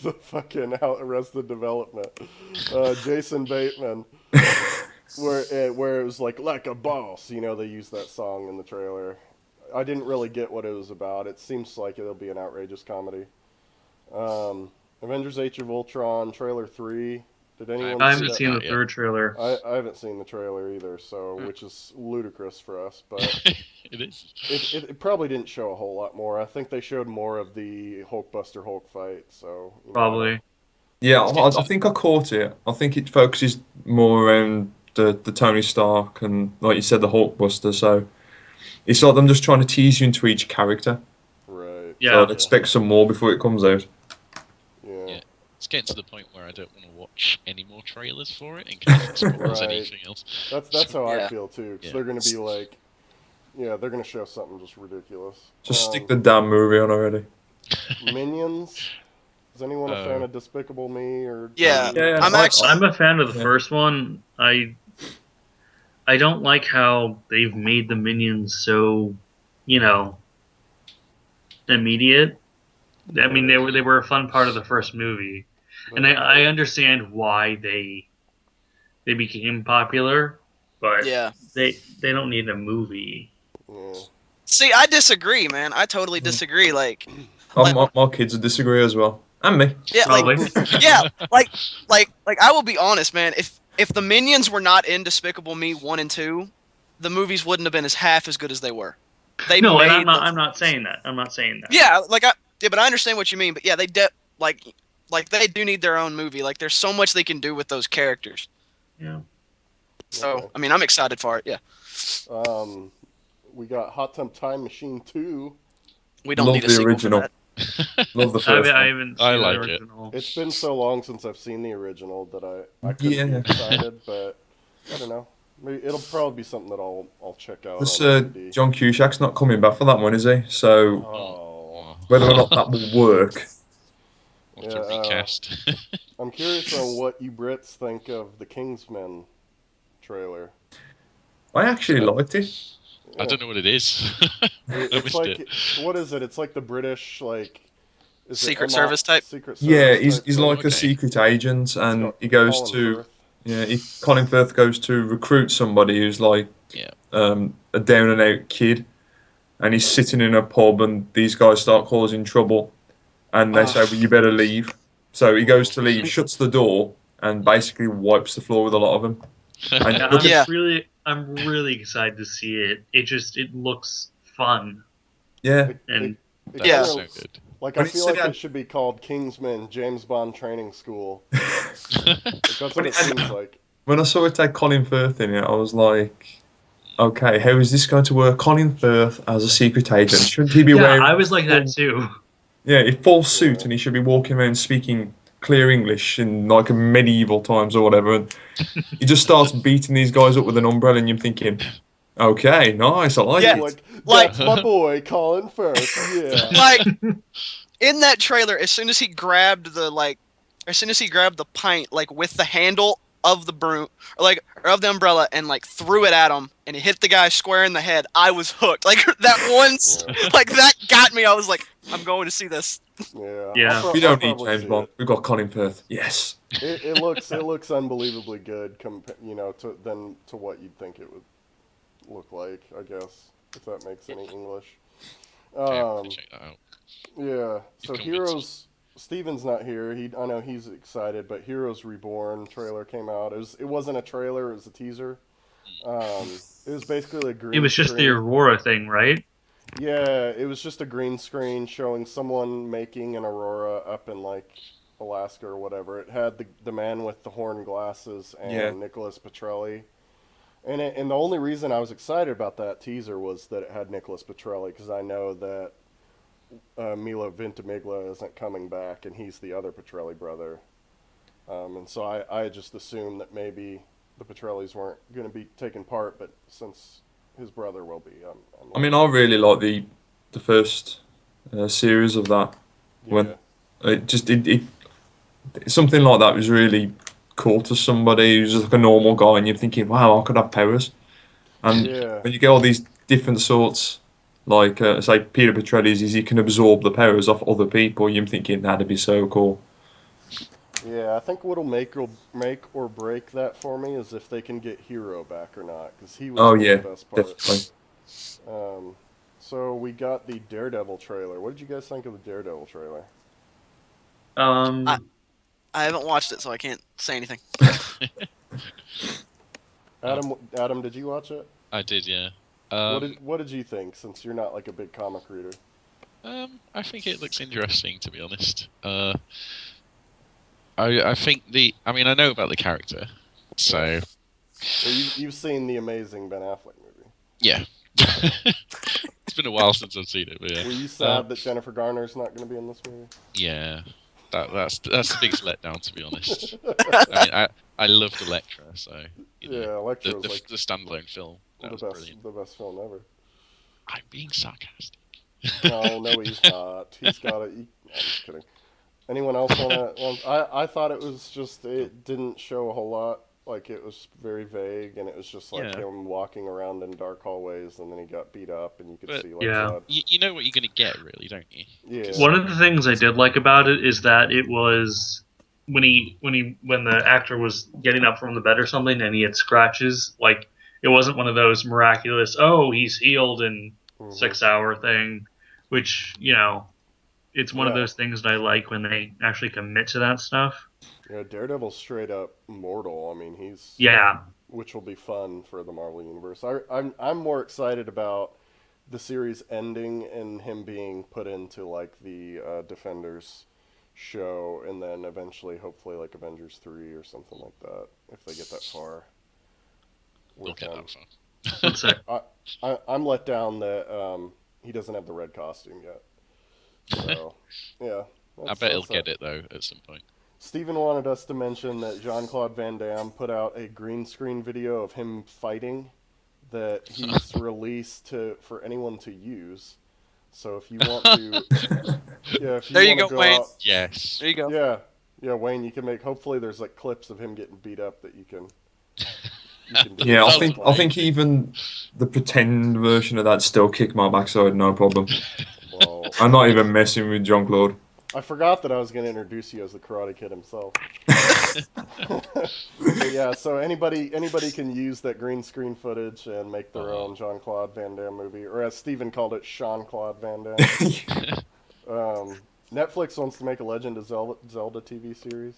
the fucking Arrested Development. Jason Bateman. Where it was like a boss. You know, they used that song in the trailer. I didn't really get what it was about. It seems like it'll be an outrageous comedy. Avengers: Age of Ultron trailer 3. Did anyone I see haven't that? seen the Not yet. third trailer. I haven't seen the trailer either, so which is ludicrous for us. But It is. it probably didn't show a whole lot more. I think they showed more of the Hulkbuster Hulk fight. So you know. Probably. yeah, I think I caught it. I think it focuses more around the Tony Stark and, like you said, the Hulkbuster. So it's like them just trying to tease you into each character. Right. Yeah. So I'd expect some more before it comes out. Yeah. Yeah. It's getting to the point where I don't want to watch any more trailers for it in case it spoils Right. anything else. That's how I Yeah. feel too. Because Yeah. they're gonna be like, yeah, they're gonna show something just ridiculous. Just stick the damn movie on already. Minions. Is anyone a fan of Despicable Me or? Yeah. Yeah, I'm actually. I'm a fan of the Yeah. first one. I don't like how they've made the minions so, immediate. I mean, they were a fun part of the first movie, and I understand why they became popular, but Yeah. they don't need a movie. Yeah. See, I disagree, man. I totally disagree. Like, My kids would disagree as well, and me. yeah, Probably. yeah, like I will be honest, man. If the Minions were not in Despicable Me 1 and 2, the movies wouldn't have been half as good as they were. They No, and made I'm not saying that. I'm not saying that. Yeah, but I understand what you mean. But yeah, like they do need their own movie. Like, there's so much they can do with those characters. Yeah. So Okay. I mean, I'm excited for it. Yeah, We got Hot Tub Time Machine 2. we don't Love need a the sequel original. for that. Love the I first one. haven't I seen like the it. original. It's been so long since I've seen the original that I couldn't Yeah. be excited, but I don't know. Maybe it'll probably be something that I'll check out. This, on DVD. John Cusack's not coming back for that one, is he? So Oh, whether or not that will work, We'll have to Yeah, recast. I'm curious on what you Brits think of the Kingsman trailer. I actually liked it. I don't know what it is. I It's missed like it. what is it? It's like the British is it Secret MI Service type? Secret Service Yeah, he's type he's thing? like Okay. a secret agent, It's and got he goes Colin to Firth. Colin Firth goes to recruit somebody who's like Yeah. a down and out kid, and he's sitting in a pub, and these guys start causing trouble, and they say, "Well, you better leave." So he goes to leave, shuts the door, and basically wipes the floor with a lot of them. And Yeah, look at- I'm really excited to see it. It looks fun, yeah, and That Yeah. is so good. Like When I he feel said like that- it should be called Kingsman James Bond Training School. Like, that's what When it it- seems like. when I saw it had Colin Firth in it, I was like, okay, how is this going to work? Colin Firth as a secret agent, shouldn't he be yeah, wearing? I was like that too. Yeah, a full suit, Yeah. and he should be walking around speaking clear English in like a medieval times or whatever. And he just starts beating these guys up with an umbrella, and you're thinking, okay, nice, I like Yeah. it. Like that's my boy Colin Firth. Yeah. Like in that trailer, as soon as he grabbed the as soon as he grabbed the pint, like with the handle of the broom, or of the umbrella, and like threw it at him, and it hit the guy square in the head, I was hooked. Like that once, Yeah. like that got me. I was like, I'm going to see this. Yeah, Yeah. We I'll don't need probably James see Bond. it. We've got Colin Firth. Yes. It looks unbelievably good, to what you'd think it would look like. I guess if that makes any English. Okay, I'm gonna Um, check that out. yeah. You've So convinced me. Heroes. Steven's not here. I know he's excited, but Heroes Reborn trailer came out. It wasn't a trailer. It was a teaser. It was basically a It green was just the screen. Aurora thing, right? Yeah, it was just a green screen showing someone making an aurora up in like Alaska or whatever. It had the man with the horn glasses and Yeah. Nicholas Petrelli. And the only reason I was excited about that teaser was that it had Nicholas Petrelli because I know that Milo Ventimiglia isn't coming back and he's the other Petrelli brother. And so I just assumed that maybe the Petrellis weren't going to be taking part, but since his brother will be, I'm I mean, I really like the first series of that. yeah. When it something like that was really cool to somebody who's just like a normal guy, and you're thinking, wow, I could have powers. And Yeah. when you get all these different sorts, like say Peter Petrelli's, is he can absorb the powers of other people. You're thinking that'd be so cool. Yeah, I think what'll make or break that for me is if they can get Hero back or not, because he was Oh one of yeah, the best definitely. parts. So we got the Daredevil trailer. What did you guys think of the Daredevil trailer? I, Um, I haven't watched it, so I can't say anything. Um, Adam, did you watch it? I did, yeah. What did you think? Since you're not like a big comic reader. I think it looks interesting, to be honest. I think I mean, I know about the character, so Well, you've seen the amazing Ben Affleck movie. yeah. It's been a while since I've seen it, but yeah. Were you sad that Jennifer Garner's not going to be in this movie? Yeah, that's the biggest letdown, to be honest. I mean, I loved Elektra, so Yeah, Elektra was like the standalone film that the was best brilliant. the best film ever. I'm being sarcastic. No, he's not. He's got it. I'm just kidding. Anyone else want to? I thought it was just it didn't show a whole lot. Like it was very vague, and it was just like Yeah. him walking around in dark hallways, and then he got beat up, and you could But- see like Yeah. blood. You know what you're gonna get, really, don't you? Yeah. one of the things I did like about it is that it was when the actor was getting up from the bed or something and he had scratches, like it wasn't one of those miraculous, oh, he's healed in Mhm. 6 hour thing, which, it's one of Yeah. those things that I like when they actually commit to that stuff. Yeah, Daredevil's straight up mortal. I mean, Yeah. which will be fun for the Marvel universe. I'm more excited about the series ending and him being put into like the Defenders show, and then eventually, hopefully, like Avengers 3 or something like that, if they get that far. They'll with get him. that far. Let's say. I'm let down that he doesn't have the red costume yet. So, yeah. I bet he'll get it though at some point. Steven wanted us to mention that Jean-Claude Van Damme put out a green screen video of him fighting that he's released for anyone to use. So if you want to, yeah, if you There you want to go, go Wayne. out, Yes. There you go. yeah, Wayne, you can make. Hopefully, there's like clips of him getting beat up that you can. Do Yeah, I Sounds think amazing. even the pretend version of that still kick my backside, no problem. Well, I'm not even messing with Jean Claude. I forgot that I was going to introduce you as the Karate Kid himself. But yeah, so anybody can use that green screen footage and make their own Jean-Claude Van Damme movie, or as Steven called it, Sean-Claude Van Damme. Netflix wants to make a Legend of Zelda TV series.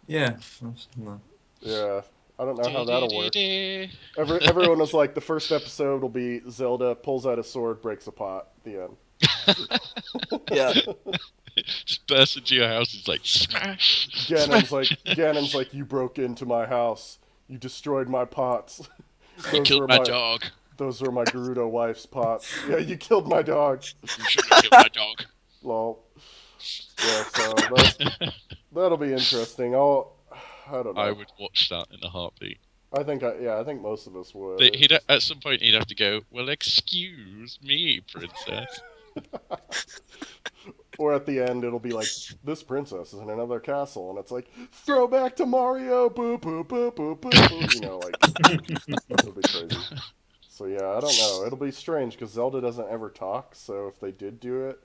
Yeah. Yeah, I don't know how that'll work. Everyone was like, the first episode will be Zelda pulls out a sword, breaks a pot. The end. Yeah. Just bursts into your house. It's like smash. Ganon's like, you broke into my house. You destroyed my pots. You killed my dog. Those were my Gerudo wife's pots. Yeah, you killed my dog. You shouldn't have killed my dog. Lol. Yeah, so that'll be interesting. I don't know. I would watch that in a heartbeat. I think most of us would. At some point he'd have to go, well, excuse me, princess. Or at the end, it'll be like, this princess is in another castle, and it's like, throwback to Mario, boo, boo, boo, boo, boo, boo. You know, like, it'll be crazy. So yeah, I don't know. It'll be strange, because Zelda doesn't ever talk, so if they did do it,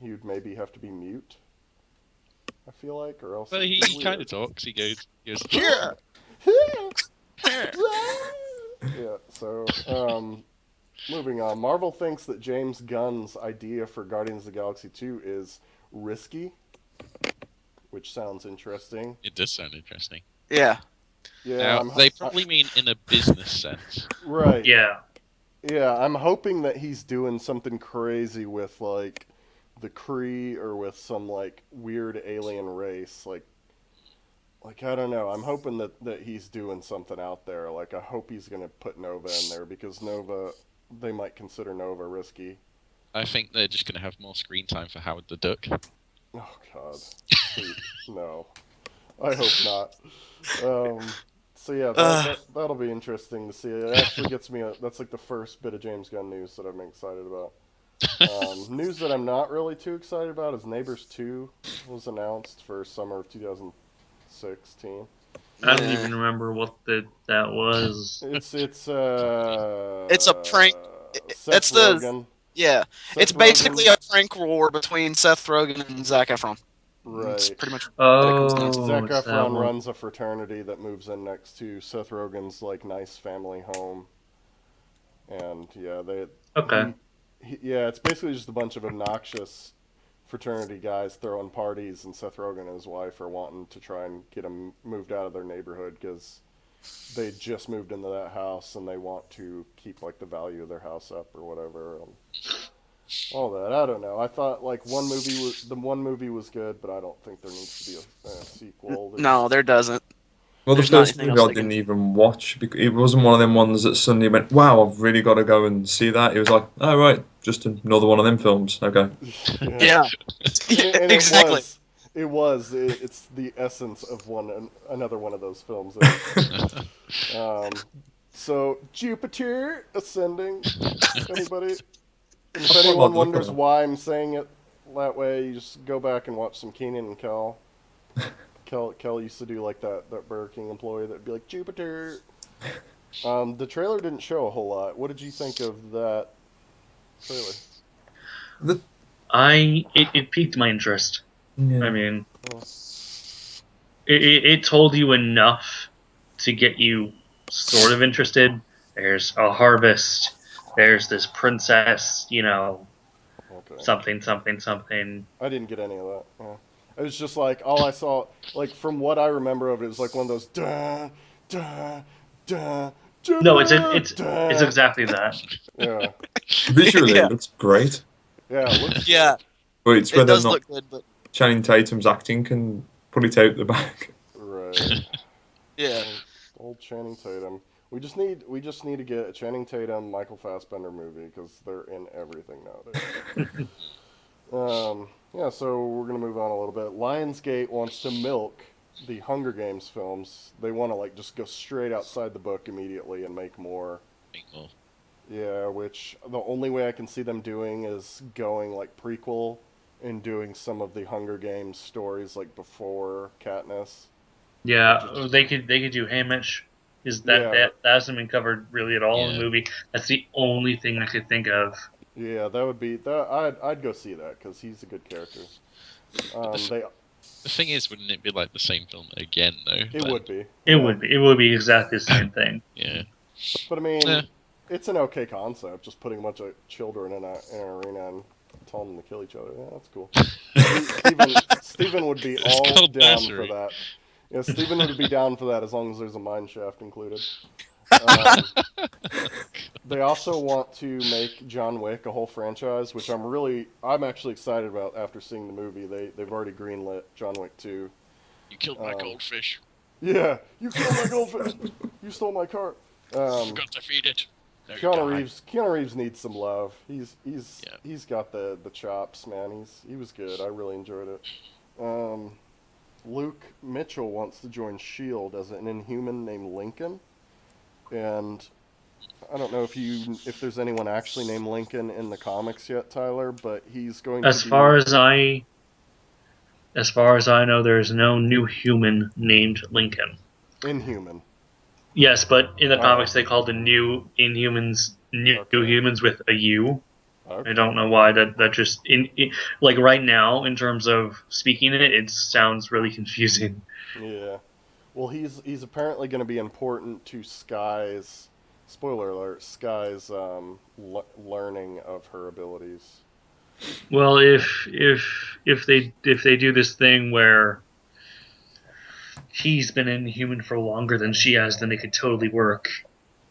he would maybe have to be mute, I feel like, or else Well, it'd he be kind weird. of talks. He goes, Yeah. Yeah, so, moving on. Marvel thinks that James Gunn's idea for Guardians of the Galaxy 2 is risky, which sounds interesting. it does sound interesting. Yeah. Yeah, Now, they probably mean in a business sense. right. Yeah. Yeah, I'm hoping that he's doing something crazy with like the Kree or with some like weird alien race. Like I don't know. I'm hoping that he's doing something out there. Like I hope he's gonna put Nova in there because Nova, they might consider Nova risky. I think they're just going to have more screen time for Howard the Duck. Oh God, please, no. I hope not. So yeah, that'll be interesting to see. It actually gets me. That's like the first bit of James Gunn news that I'm excited about. News that I'm not really too excited about is Neighbors 2 was announced for summer of 2016. I don't Yeah. even remember what that was. It's It's a prank. Seth It's the Rogen. yeah. It's Seth basically Rogen, a prank war between Seth Rogen and Zac Efron. It's right. pretty much what it comes down to. Zac Oh, it's that Efron one. runs a fraternity that moves in next to Seth Rogen's like nice family home, and yeah, Okay. yeah, it's basically just a bunch of obnoxious fraternity guys throwing parties, and Seth Rogen and his wife are wanting to try and get them moved out of their neighborhood because they just moved into that house and they want to keep like the value of their house up or whatever. All that, I don't know. I thought like the one movie was good, but I don't think there needs to be a sequel. No, there doesn't. Well, the There's not first anything movie else I they can. didn't even watch. It wasn't one of them ones that suddenly went, "Wow, I've really got to go and see that." It was like, "Oh right, just another one of them films." Okay. Yeah, Yeah. and Exactly. it's the essence of another one of those films. It is. So Jupiter ascending. Anybody? And if I quite anyone like the look of wonders that. why I'm saying it that way, you just go back and watch some Keenan and Kel. Kel used to do like that Burger King employee that'd be like Jupiter. The trailer didn't show a whole lot. What did you think of that trailer? The, It piqued my interest. I yeah. mean, Oh, it told you enough to get you sort of interested. There's a harvest. There's this princess. okay. Something, something, something. I didn't get any of that. Yeah. It was just like all I saw. Like from what I remember of it, it was like one of those da da da No, da it's da. exactly that. Yeah, Visually, Yeah. it looks great, yeah. It looks Yeah. good. but it's It whether or does not look good, but Channing Tatum's acting can put it out the back. Right. yeah. Old Channing Tatum. We just need to get a Channing Tatum Michael Fassbender movie because they're in everything nowadays. Yeah, so we're gonna move on a little bit. Lionsgate wants to milk the Hunger Games films. They want to like just go straight outside the book immediately and make more. Well, Yeah, which the only way I can see them doing is going like prequel and doing some of the Hunger Games stories like before Katniss. Which is, Yeah, they could do Hamish. Is yeah, that hasn't been covered really at all in the yeah. movie? That's the only thing I could think of. yeah, that would be that. I'd go see that because he's a good character. But They the thing is, wouldn't it be like the same film again, though? it Then? would be. It Yeah. would be. It would be exactly the same thing. Yeah. But I Eh, mean, it's an okay concept. Just putting a bunch of children in an arena and telling them to kill each other. Yeah, that's cool. Steven would be it's all called down for nursery. that. Yeah, Steven would be down for that as long as there's a mine shaft included. Um, they also want to make John Wick a whole franchise, which I'm actually excited about after seeing the movie. They've already greenlit John Wick 2. You killed my Um, goldfish. yeah, you killed my goldfish. You stole my car. Forgot to feed it. Now you die. Keanu Reeves needs some love. Yeah. He's got the chops, man. He was good. I really enjoyed it. Um, Luke Mitchell wants to join Shield as an Inhuman named Lincoln, and I don't know if there's anyone actually named Lincoln in the comics yet, Tyler, but he's going to As be far as I as far as I know, there is no new human named Lincoln. Inhuman. Yes, but in the Oh, comics they call the new Inhumans new okay. humans with a U. I Okay. don't know why that just like right now in terms of speaking it sounds really confusing. Yeah. Well, he's apparently going to be important to Sky's. Spoiler alert: Sky's learning of her abilities. Well, if they do this thing where he's been Inhuman for longer than she has, then it could totally work.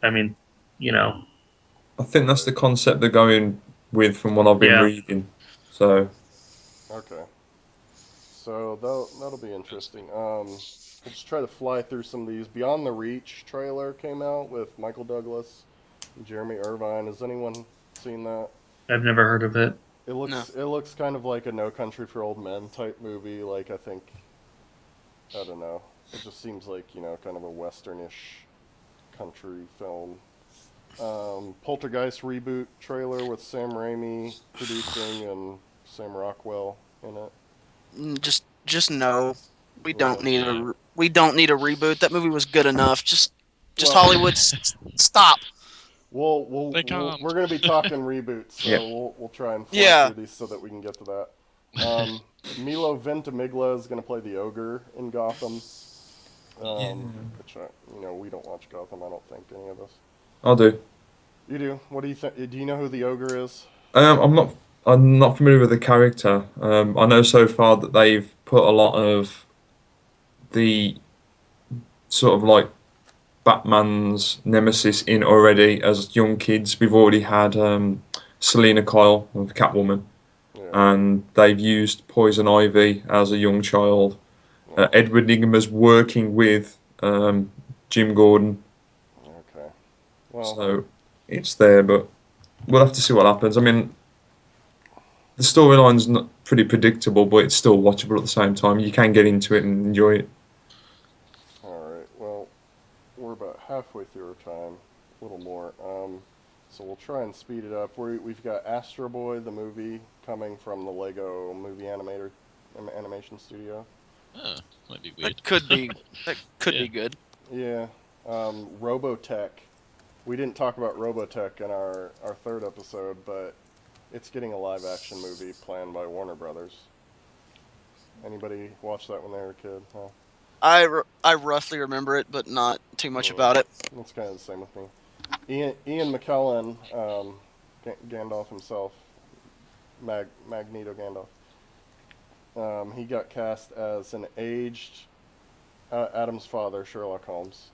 I mean, you know, I think that's Right. the concept they're going with from what I've been yeah. reading. So Okay. So that'll be interesting. We'll just try to fly through some of these. Beyond the Reach trailer came out with Michael Douglas and Jeremy Irvine. Has anyone seen that? I've never heard of it. It No. looks kind of like a No Country for Old Men type movie. Like I don't know. It just seems like kind of a westernish country film. Poltergeist reboot trailer with Sam Raimi producing and Sam Rockwell in it. Just no. Really? We don't need a reboot. That movie was good enough. Just Well, Hollywood, stop. we're They can't. gonna be talking reboots, yeah, so we'll try and fly Yeah. through these so that we can get to that. Milo Ventimiglia is gonna play the ogre in Gotham. yeah, Which we don't watch Gotham. I don't think any of us. I'll do. You do? What do you think? Do you know who the ogre is? Um, I'm not. I'm not familiar with the character. I know so far that they've put a lot of the sort of like Batman's nemesis in already as young kids. We've already had Selena Kyle of Catwoman, Yeah. and they've used Poison Ivy as a young child. Okay. Edward Nygma's working with Jim Gordon, Okay. Well, so it's there, but we'll have to see what happens. I mean, the storyline's not pretty predictable, but it's still watchable at the same time. You can get into it and enjoy it. all right. Well, we're about halfway through our time, a little more. So we'll try and speed it up. We've got Astro Boy, the movie, coming from the Lego Movie Animation Studio. Oh, might be That weird. could be that could Yeah. be good. Yeah. Robotech. We didn't talk about Robotech in our third episode, but it's getting a live action movie planned by Warner Brothers. Anybody watch that when they were a kid? Huh? I roughly remember it, but not too much Mm, about it. that's kind of the same with me. Ian McKellen, Gandalf himself, Magneto Gandalf. He got cast as an aged Adam's father, Sherlock Holmes.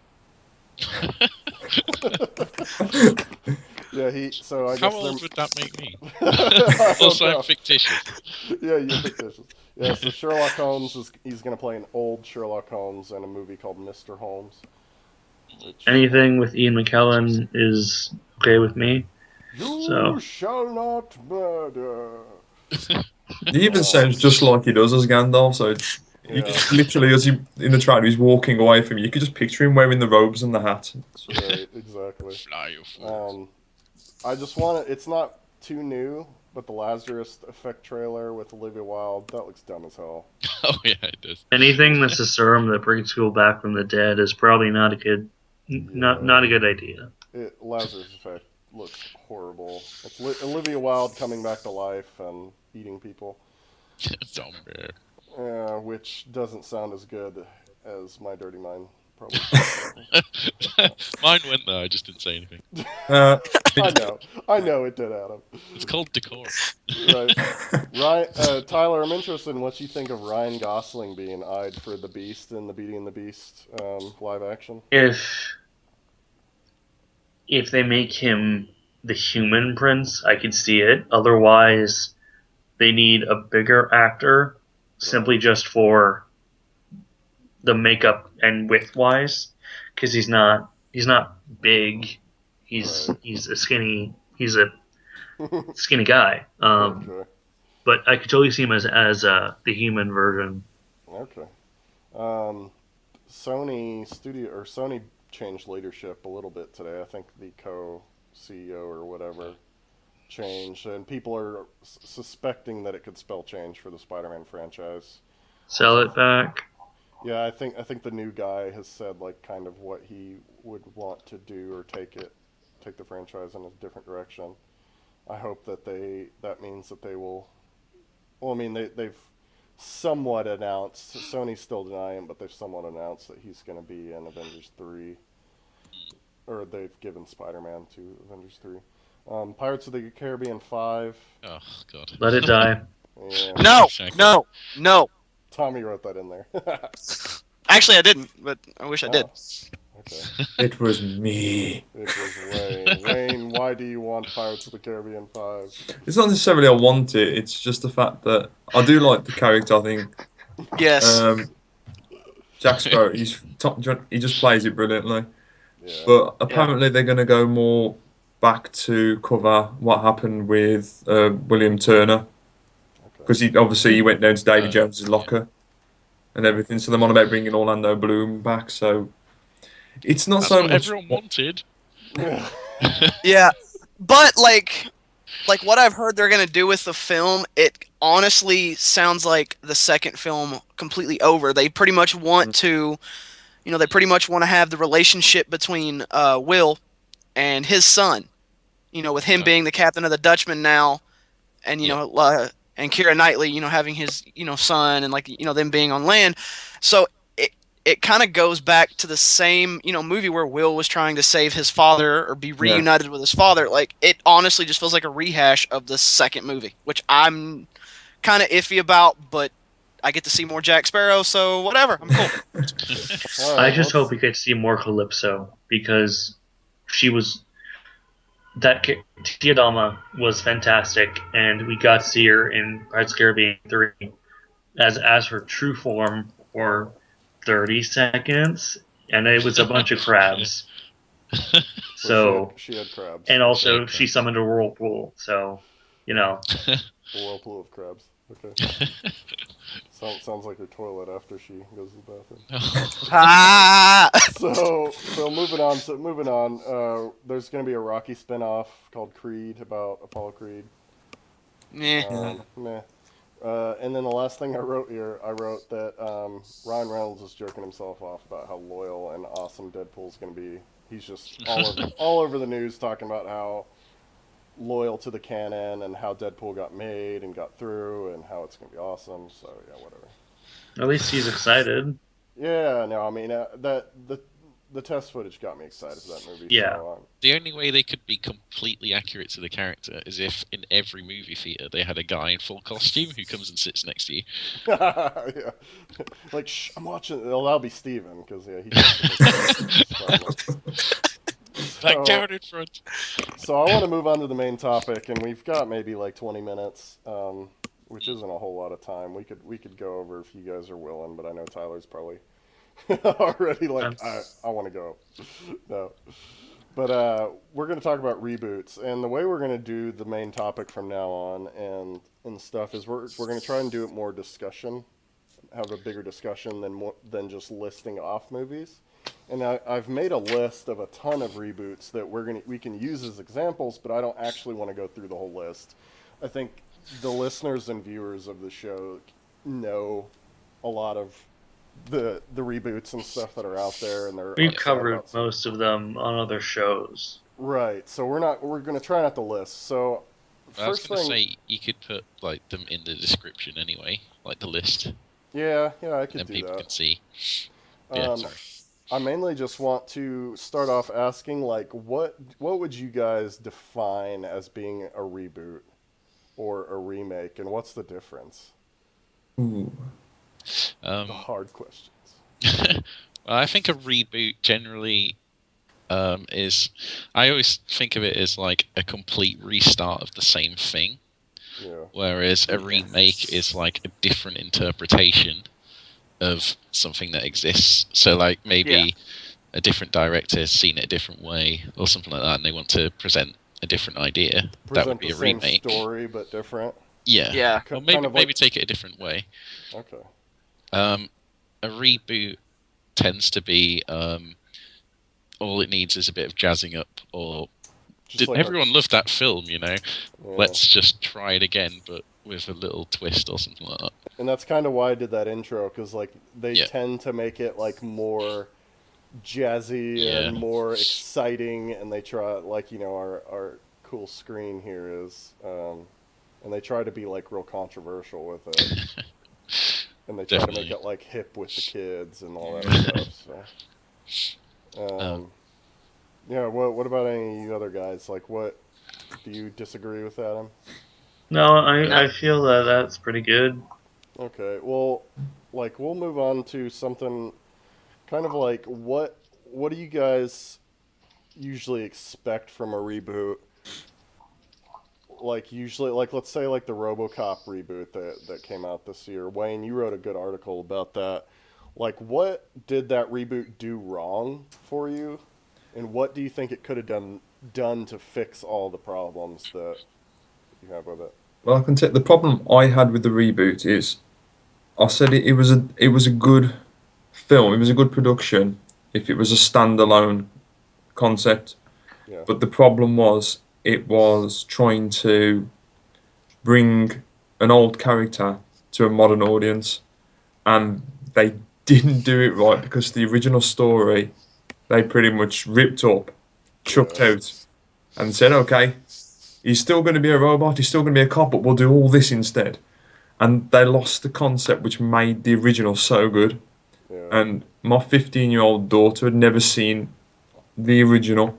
Yeah, So I How guess old would that make me? I don't Also, I'm know. fictitious. Yeah, you're fictitious. Yeah, so Sherlock Holmes he's gonna play an old Sherlock Holmes in a movie called Mr. Holmes. Which Anything with Ian McKellen is okay with me. you So shall not murder. He even Um, sounds just like he does as Gandalf. So you yeah, could literally, as he in the trailer, he's walking away from you. You could just picture him wearing the robes and the hat. right, exactly. Fly, you fools. Um, I just want to. It's not too new, but the Lazarus Effect trailer with Olivia Wilde that looks dumb as hell. Oh yeah, it does. anything that's a serum that brings people back from the dead is probably not a good Yeah, not a good idea. Lazarus Effect looks horrible. It's Olivia Wilde coming back to life and eating people, Zombie. which doesn't sound as good as My Dirty Mind. Probably. Mine went there. I just didn't say anything. Uh, I know it did, Adam. It's called decorum. Right. Ryan, Tyler, I'm interested in what you think of Ryan Gosling being eyed for the Beast in the Beauty and the Beast live action. If they make him the human prince, I could see it. Otherwise, they need a bigger actor simply just for the makeup and width wise, because he's not big. Right. He's a skinny guy. Okay. But I could totally see him as the human version. Okay. Um, Sony changed leadership a little bit today. I think the co-CEO or whatever changed, and people are suspecting that it could spell change for the Spider-Man franchise. Sell it back. Yeah, I think the new guy has said like kind of what he would want to do or take the franchise in a different direction. I hope that means that they will. Well, I mean they've somewhat announced. Sony's still denying, but they've somewhat announced that he's going to be in Avengers 3, or they've given Spider-Man to Avengers 3. Pirates of the Caribbean 5. Oh God. Let it die. Yeah, No, Exactly. no. Tommy wrote that in there. Actually, I didn't, but I wish I did. Okay. It was me. It was Wayne. Wayne, why do you want Pirates of the Caribbean 5? It's not necessarily I want it. It's just the fact that I do like the character. I think Yes. Jack Sparrow. He's top. He just plays it brilliantly. Yeah. But apparently they're going to go more back to cover what happened with William Turner, because he went down to Davy Jones's locker and everything. So they're on about bringing Orlando Bloom back. So it's not That's so what much. everyone wanted. Yeah. Yeah, but like what I've heard they're gonna do with the film, it honestly sounds like the second film completely over. They pretty much want to, they pretty much want to have the relationship between Will and his son. With him being the captain of the Dutchman now, and and Keira Knightley, having his son, and like them being on land. So it kind of goes back to the same movie where Will was trying to save his father or be reunited with his father. Like, it honestly just feels like a rehash of the second movie, which I'm kind of iffy about, but I get to see more Jack Sparrow, so whatever, I'm cool. All I right, just hope we get to see more Calypso, because she was Tia Dalma was fantastic, and we got to see her in Pirates of the Caribbean 3 as her true form for 30 seconds, and it was a bunch of crabs. So she had crabs. and also She she had crabs. summoned a whirlpool, so A whirlpool of crabs. Okay. Sounds like her toilet after she goes to the bathroom. Ah! So moving on. There's going to be a Rocky spinoff called Creed about Apollo Creed. Meh. And then the last thing I wrote here, I wrote that Ryan Reynolds is jerking himself off about how loyal and awesome Deadpool's going to be. He's just all over the news talking about how loyal to the canon and how Deadpool got made and got through and how it's going to be awesome. So yeah, whatever. at least he's excited. Yeah, no, I mean the test footage got me excited for that movie. Yeah. So, The only way they could be completely accurate to the character is if in every movie theater they had a guy in full costume who comes and sits next to you. yeah, like shh, I'm watching. Well, that'll be Steven, because he just That down in front. So I want to move on to the main topic, and we've got maybe like 20 minutes, which isn't a whole lot of time. We could go over if you guys are willing, but I know Tyler's probably already like I want to go. No, but we're going to talk about reboots, and the way we're going to do the main topic from now on and stuff is we're going to try and do it more discussion, have a bigger discussion than just listing off movies. And I've made a list of a ton of reboots that we can use as examples, but I don't actually want to go through the whole list. I think the listeners and viewers of the show know a lot of the reboots and stuff that are out there, and they're We've covered most of them on other shows. Right. So we're going to try not to list. So I was going to say you could put like them in the description anyway, like the list. Yeah, I could And do people that. can see. Yeah, sorry. I mainly just want to start off asking, like, what would you guys define as being a reboot or a remake, and what's the difference? Ooh. The hard questions. I think a reboot generally is. I always think of it as like a complete restart of the same thing. Yeah. Whereas a remake is like a different interpretation of something that exists. So like maybe a different director has seen it a different way or something like that, and they want to present a different idea. That would be a remake. Same story but different. Yeah. Or maybe kind of maybe like... take it a different way. Okay. A reboot tends to be all it needs is a bit of jazzing up, or Just like everyone loved that film, yeah. Let's just try it again, but with a little twist or something like that. And that's kind of why I did that intro, because like they Yeah. tend to make it like more jazzy Yeah. and more exciting, and they try like our cool screen here is, and they try to be like real controversial with it, and they try to make Definitely. it like hip with the kids and all that stuff. So, Um, yeah. What about any of you other guys? Like, what do you disagree with, Adam? No, No. I feel that that's pretty good. Okay. Well, like we'll move on to something kind of like what do you guys usually expect from a reboot? Like usually, like let's say like the RoboCop reboot that came out this year. Wayne, you wrote a good article about that. Like, what did that reboot do wrong for you, and what do you think it could have done to fix all the problems that you have with it? Well, I can take the problem I had with the reboot is I said it was a good film. It was a good production if it was a standalone concept. Yeah. But the problem was it was trying to bring an old character to a modern audience, and they didn't do it right because the original story they pretty much ripped up, chucked Yeah. out, and said, "Okay, he's still going to be a robot. He's still going to be a cop, but we'll do all this instead." And they lost the concept which made the original so good. Yeah. And my 15-year-old daughter had never seen the original.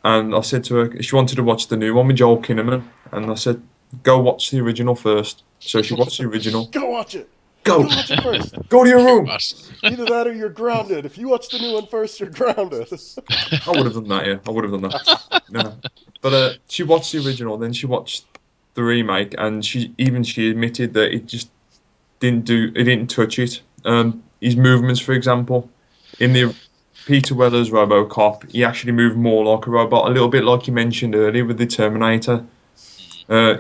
And I said to her, she wanted to watch the new one with Joel Kinnaman. And I said, go watch the original first. So she watched the original. Go watch it. Go! Go watch it first. Go to your room! us. Either that or you're grounded. If you watch the new one first, you're grounded. I would have done that, yeah. I would have done that. No. But she watched the original, then she watched the remake, and she admitted that it didn't touch it. His movements, for example, in the Peter Weller's RoboCop, he actually moved more like a robot, a little bit like you mentioned earlier with the Terminator.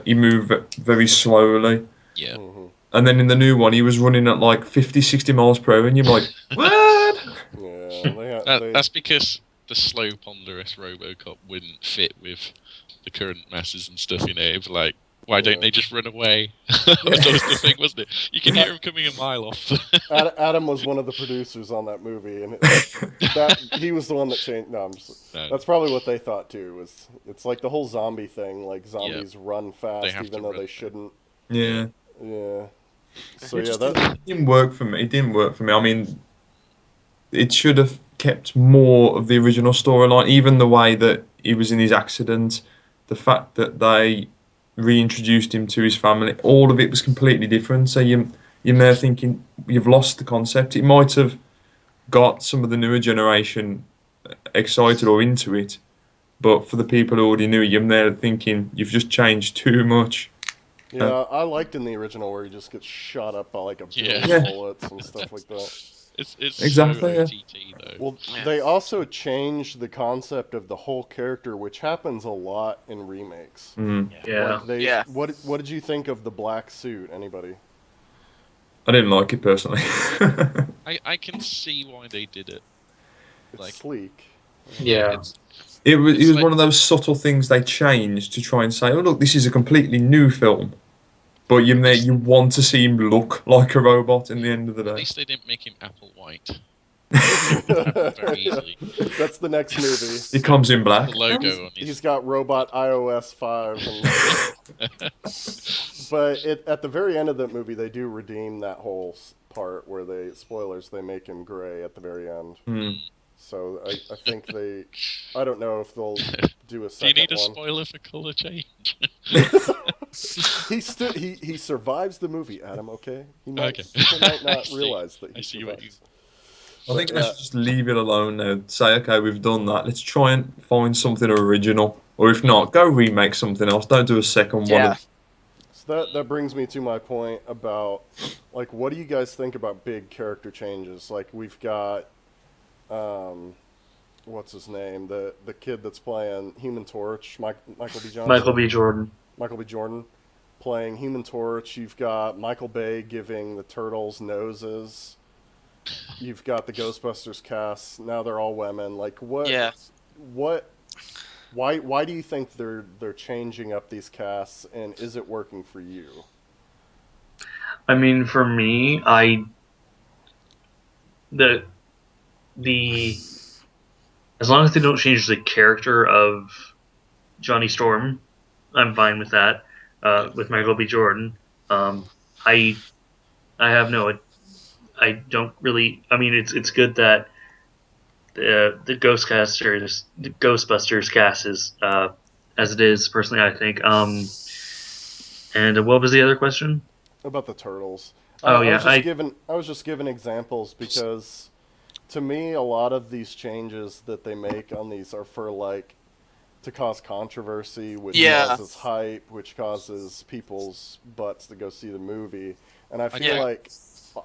He moved very slowly. Yeah. Mm-hmm. And then in the new one, he was running at like 50, 60 miles per hour, and you're like, what? Yeah, That's because the slow, ponderous RoboCop wouldn't fit with the current masses and stuff. It'd be like, why don't they just run away? That was the thing, wasn't it? You can hear him coming a mile off. Adam was one of the producers on that movie, and that he was the one that changed. No, I'm just. No. That's probably what they thought too. Was it's like the whole zombie thing? Like zombies run fast have even to though run they fast. shouldn't. Yeah. Yeah. So It yeah, just that. it didn't work for me. It didn't work for me. I mean, it should have kept more of the original storyline, even the way that he was in his accident, the fact that they reintroduced him to his family, all of it was completely different. So you're there thinking you've lost the concept. It might have got some of the newer generation excited or into it, but for the people who already knew it, you're there thinking you've just changed too much. Yeah, I liked in the original where he just gets shot up by like a billion Yeah. bullets and stuff like that. It's Exactly, so yeah. OTT though. Well, Yeah. they also changed the concept of the whole character, which happens a lot in remakes. Mm. Yeah. Like they, Yeah. what did you think of the black suit? Anybody? I didn't like it personally. I can see why they did it. It's Like, sleek. Yeah. it's It was It's like- one of those subtle things they changed to try and say, "Oh look, this is a completely new film," but you want to see him look like a robot in the end of the at day. least they didn't make him apple white. Happen very Yeah. easily. That's the next movie. He comes in black. The logo on He's his. got robot iOS 5. But at the very end of that movie, they do redeem that whole part where spoilers, they make him gray at the very end. Hmm. So I think I don't know if they'll do a Do you second need a one. spoiler for colour change? He survives the movie, Adam. Okay, he might, Okay. people might I not see. realize that he I see what survives. I think But, they should just leave it alone now. Say, okay, we've done that. Let's try and find something original, or if not, go remake something else. Don't do a second one. Yeah. So that brings me to my point about, like, what do you guys think about big character changes? Like, we've got, what's his name? The kid that's playing Human Torch, Michael B. Johnson. Michael B. Jordan. Michael B. Jordan playing Human Torch. You've got Michael Bay giving the turtles noses. you've got the Ghostbusters cast. Now they're all women. Like Yeah. what? Why do you think they're changing up these casts, and is it working for you? I mean, for me, the the as long as they don't change the character of Johnny Storm, I'm fine with that. With Michael B. Jordan, um, I I have no, I don't really. I mean, it's good that the Ghostbusters cast is as it is. Personally, I think. And what was the other question? About the turtles. Oh I yeah, was just giving examples because to me a lot of these changes that they make on these are for like to cause controversy, which Yeah. causes hype, which causes people's butts to go see the movie. And I feel don't- like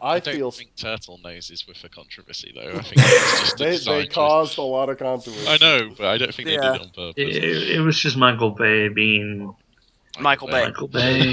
I I don't feel think Turtle Noses were for controversy though. I think it was just a they design choice. caused a lot of controversy. I know, but I don't think they Yeah. did it on purpose. it was just Michael Bay being Michael Bay. Michael Bay.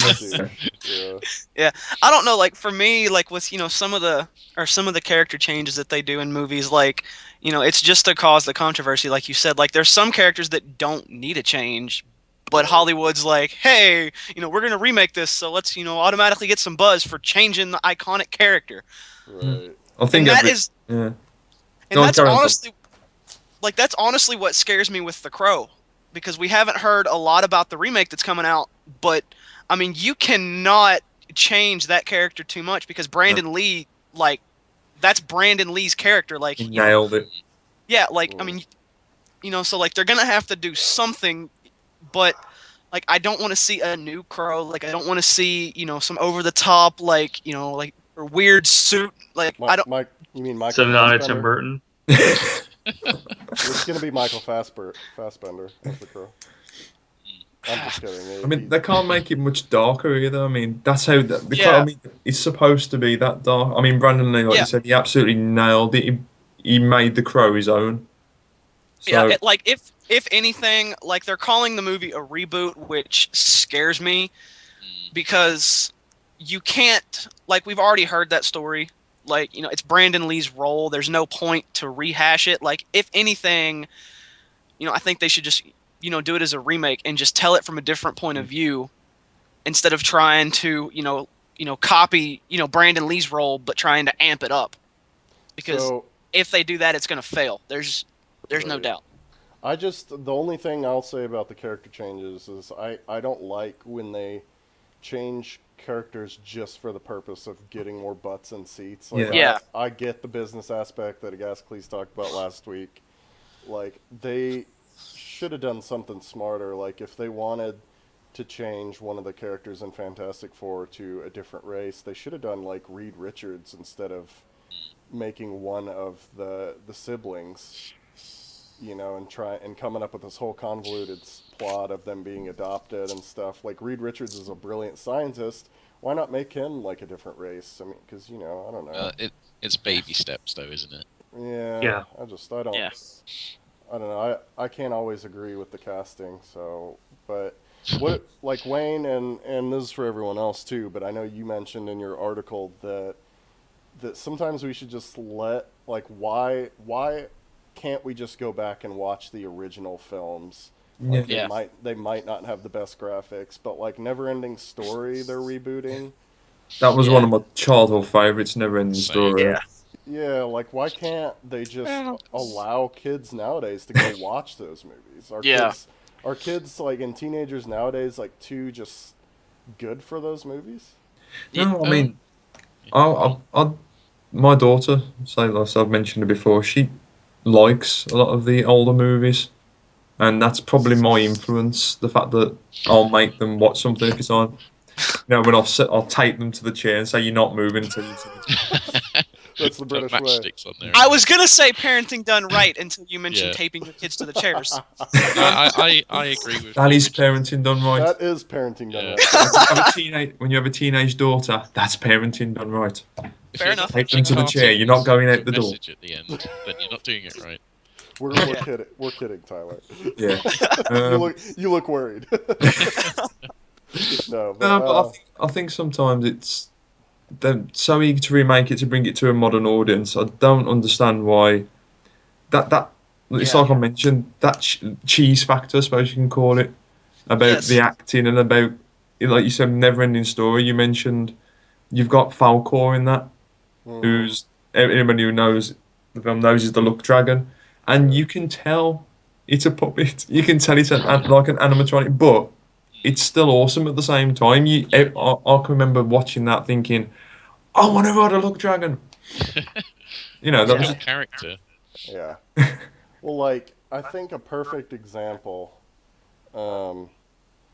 Yeah. I don't know, like for me, like with some of the character changes that they do in movies, like it's just to cause the controversy, like you said. Like there's some characters that don't need a change, but Right. Hollywood's like, hey, we're gonna remake this, so let's automatically get some buzz for changing the iconic character, Right. I think and that every is, yeah. and Go on, that's carry on, Tom. honestly, like that's honestly what scares me with The Crow, because we haven't heard a lot about the remake that's coming out, but I mean, you cannot change that character too much because Brandon Lee, like, that's Brandon Lee's character. Like, He nailed it. yeah, like, I mean, so like they're gonna have to do something, but like I don't want to see a new Crow. Like, I don't want to see some over the top, like, like or weird suit. Like, I don't. You mean Michael So not a Fassbender? Tim Burton. It's gonna be Michael Fassbender as the Crow. I'm just kidding. I mean, they can't make it much darker either. I mean, that's how the Yeah. I mean, it's supposed to be that dark. I mean, Brandon Lee, like Yeah. you said, he absolutely nailed it. He made the Crow his own. So, Yeah, like if anything, like they're calling the movie a reboot, which scares me because you can't, like, we've already heard that story. Like, it's Brandon Lee's role. There's no point to rehash it. Like, if anything, I think they should just do it as a remake and just tell it from a different point of view instead of trying to copy Brandon Lee's role but trying to amp it up, because So if they do that, it's going to fail. There's no Right. doubt. the only thing I'll say about the character changes is I don't like when they change characters just for the purpose of getting more butts and seats. Like, Yeah. I get the business aspect that Gascles talked about last week. Like, they should have done something smarter. Like, if they wanted to change one of the characters in Fantastic Four to a different race, they should have done like Reed Richards instead of making one of the siblings, and coming up with this whole convoluted plot of them being adopted and stuff. Like, Reed Richards is a brilliant scientist. Why not make him like a different race? I mean, because I don't know. It's baby steps though, isn't it? Yeah. I don't. Yeah. I don't know. I can't always agree with the casting. So, but what, like, Wayne, and this is for everyone else too. But I know you mentioned in your article that sometimes we should just why can't we just go back and watch the original films? Like, Yeah. they might not have the best graphics, but like Neverending Story, they're rebooting. that was Yeah. one of my childhood favorites, Never Ending Same. Story. Yeah. Yeah, like, why can't they just allow kids nowadays to go watch those movies? Yeah. Are kids like, and teenagers nowadays, like, too just good for those movies? No, I mean, my daughter, say like I've mentioned it before, she likes a lot of the older movies, and that's probably my influence. The fact that I'll make them watch something if it's on. When I'll tape them to the chair and say, "You're not moving until you see it." That's the British Put way. matchsticks on there. I was gonna say parenting done right until you mentioned Yeah. taping your kids to the chairs. I agree with That is Richard. parenting done right. That is parenting done Yeah. right. When you have a teenage daughter, that's parenting done right. If Fair you're enough. not Take them to the watching chair. You're not going out cartoons the door. message at the end, then you're not doing it right. We're kidding. We're kidding, Tyler. Yeah. You look worried. No, No, but I think sometimes it's they're so eager to remake it to bring it to a modern audience. I don't understand why that it's Yeah. like I mentioned that cheese factor, I suppose you can call it, about the Yes. acting and about like you said, never-ending story. You mentioned you've got Falcor in that, Mm-hmm. who's anybody who knows the film knows is the Luck Dragon, and Yeah. you can tell it's a puppet. You can tell it's like an animatronic, but it's still awesome at the same time. I can remember watching that thinking, I want to ride a Luck Dragon. You know, that It's was Yeah. got character. Yeah. Well, like I think a perfect example um,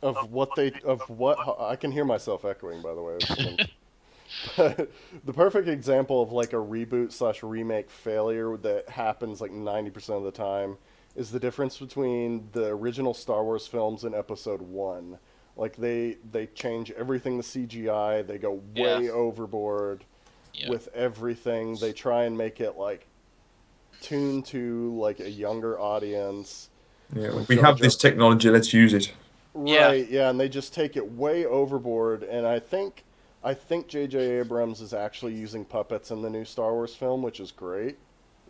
of what I can hear myself echoing. By the way, but the perfect example of like a reboot slash remake failure that happens like 90% of the time is the difference between the original Star Wars films and Episode One. Like they change everything to CGI. They go Yeah. way overboard Yeah. with everything. They try and make it like tuned to like a younger audience yeah. with We Jar have Jar. this technology. Let's use it. Yeah. Right, yeah, and they just take it way overboard. And I think J.J. Abrams is actually using puppets in the new Star Wars film, which is great.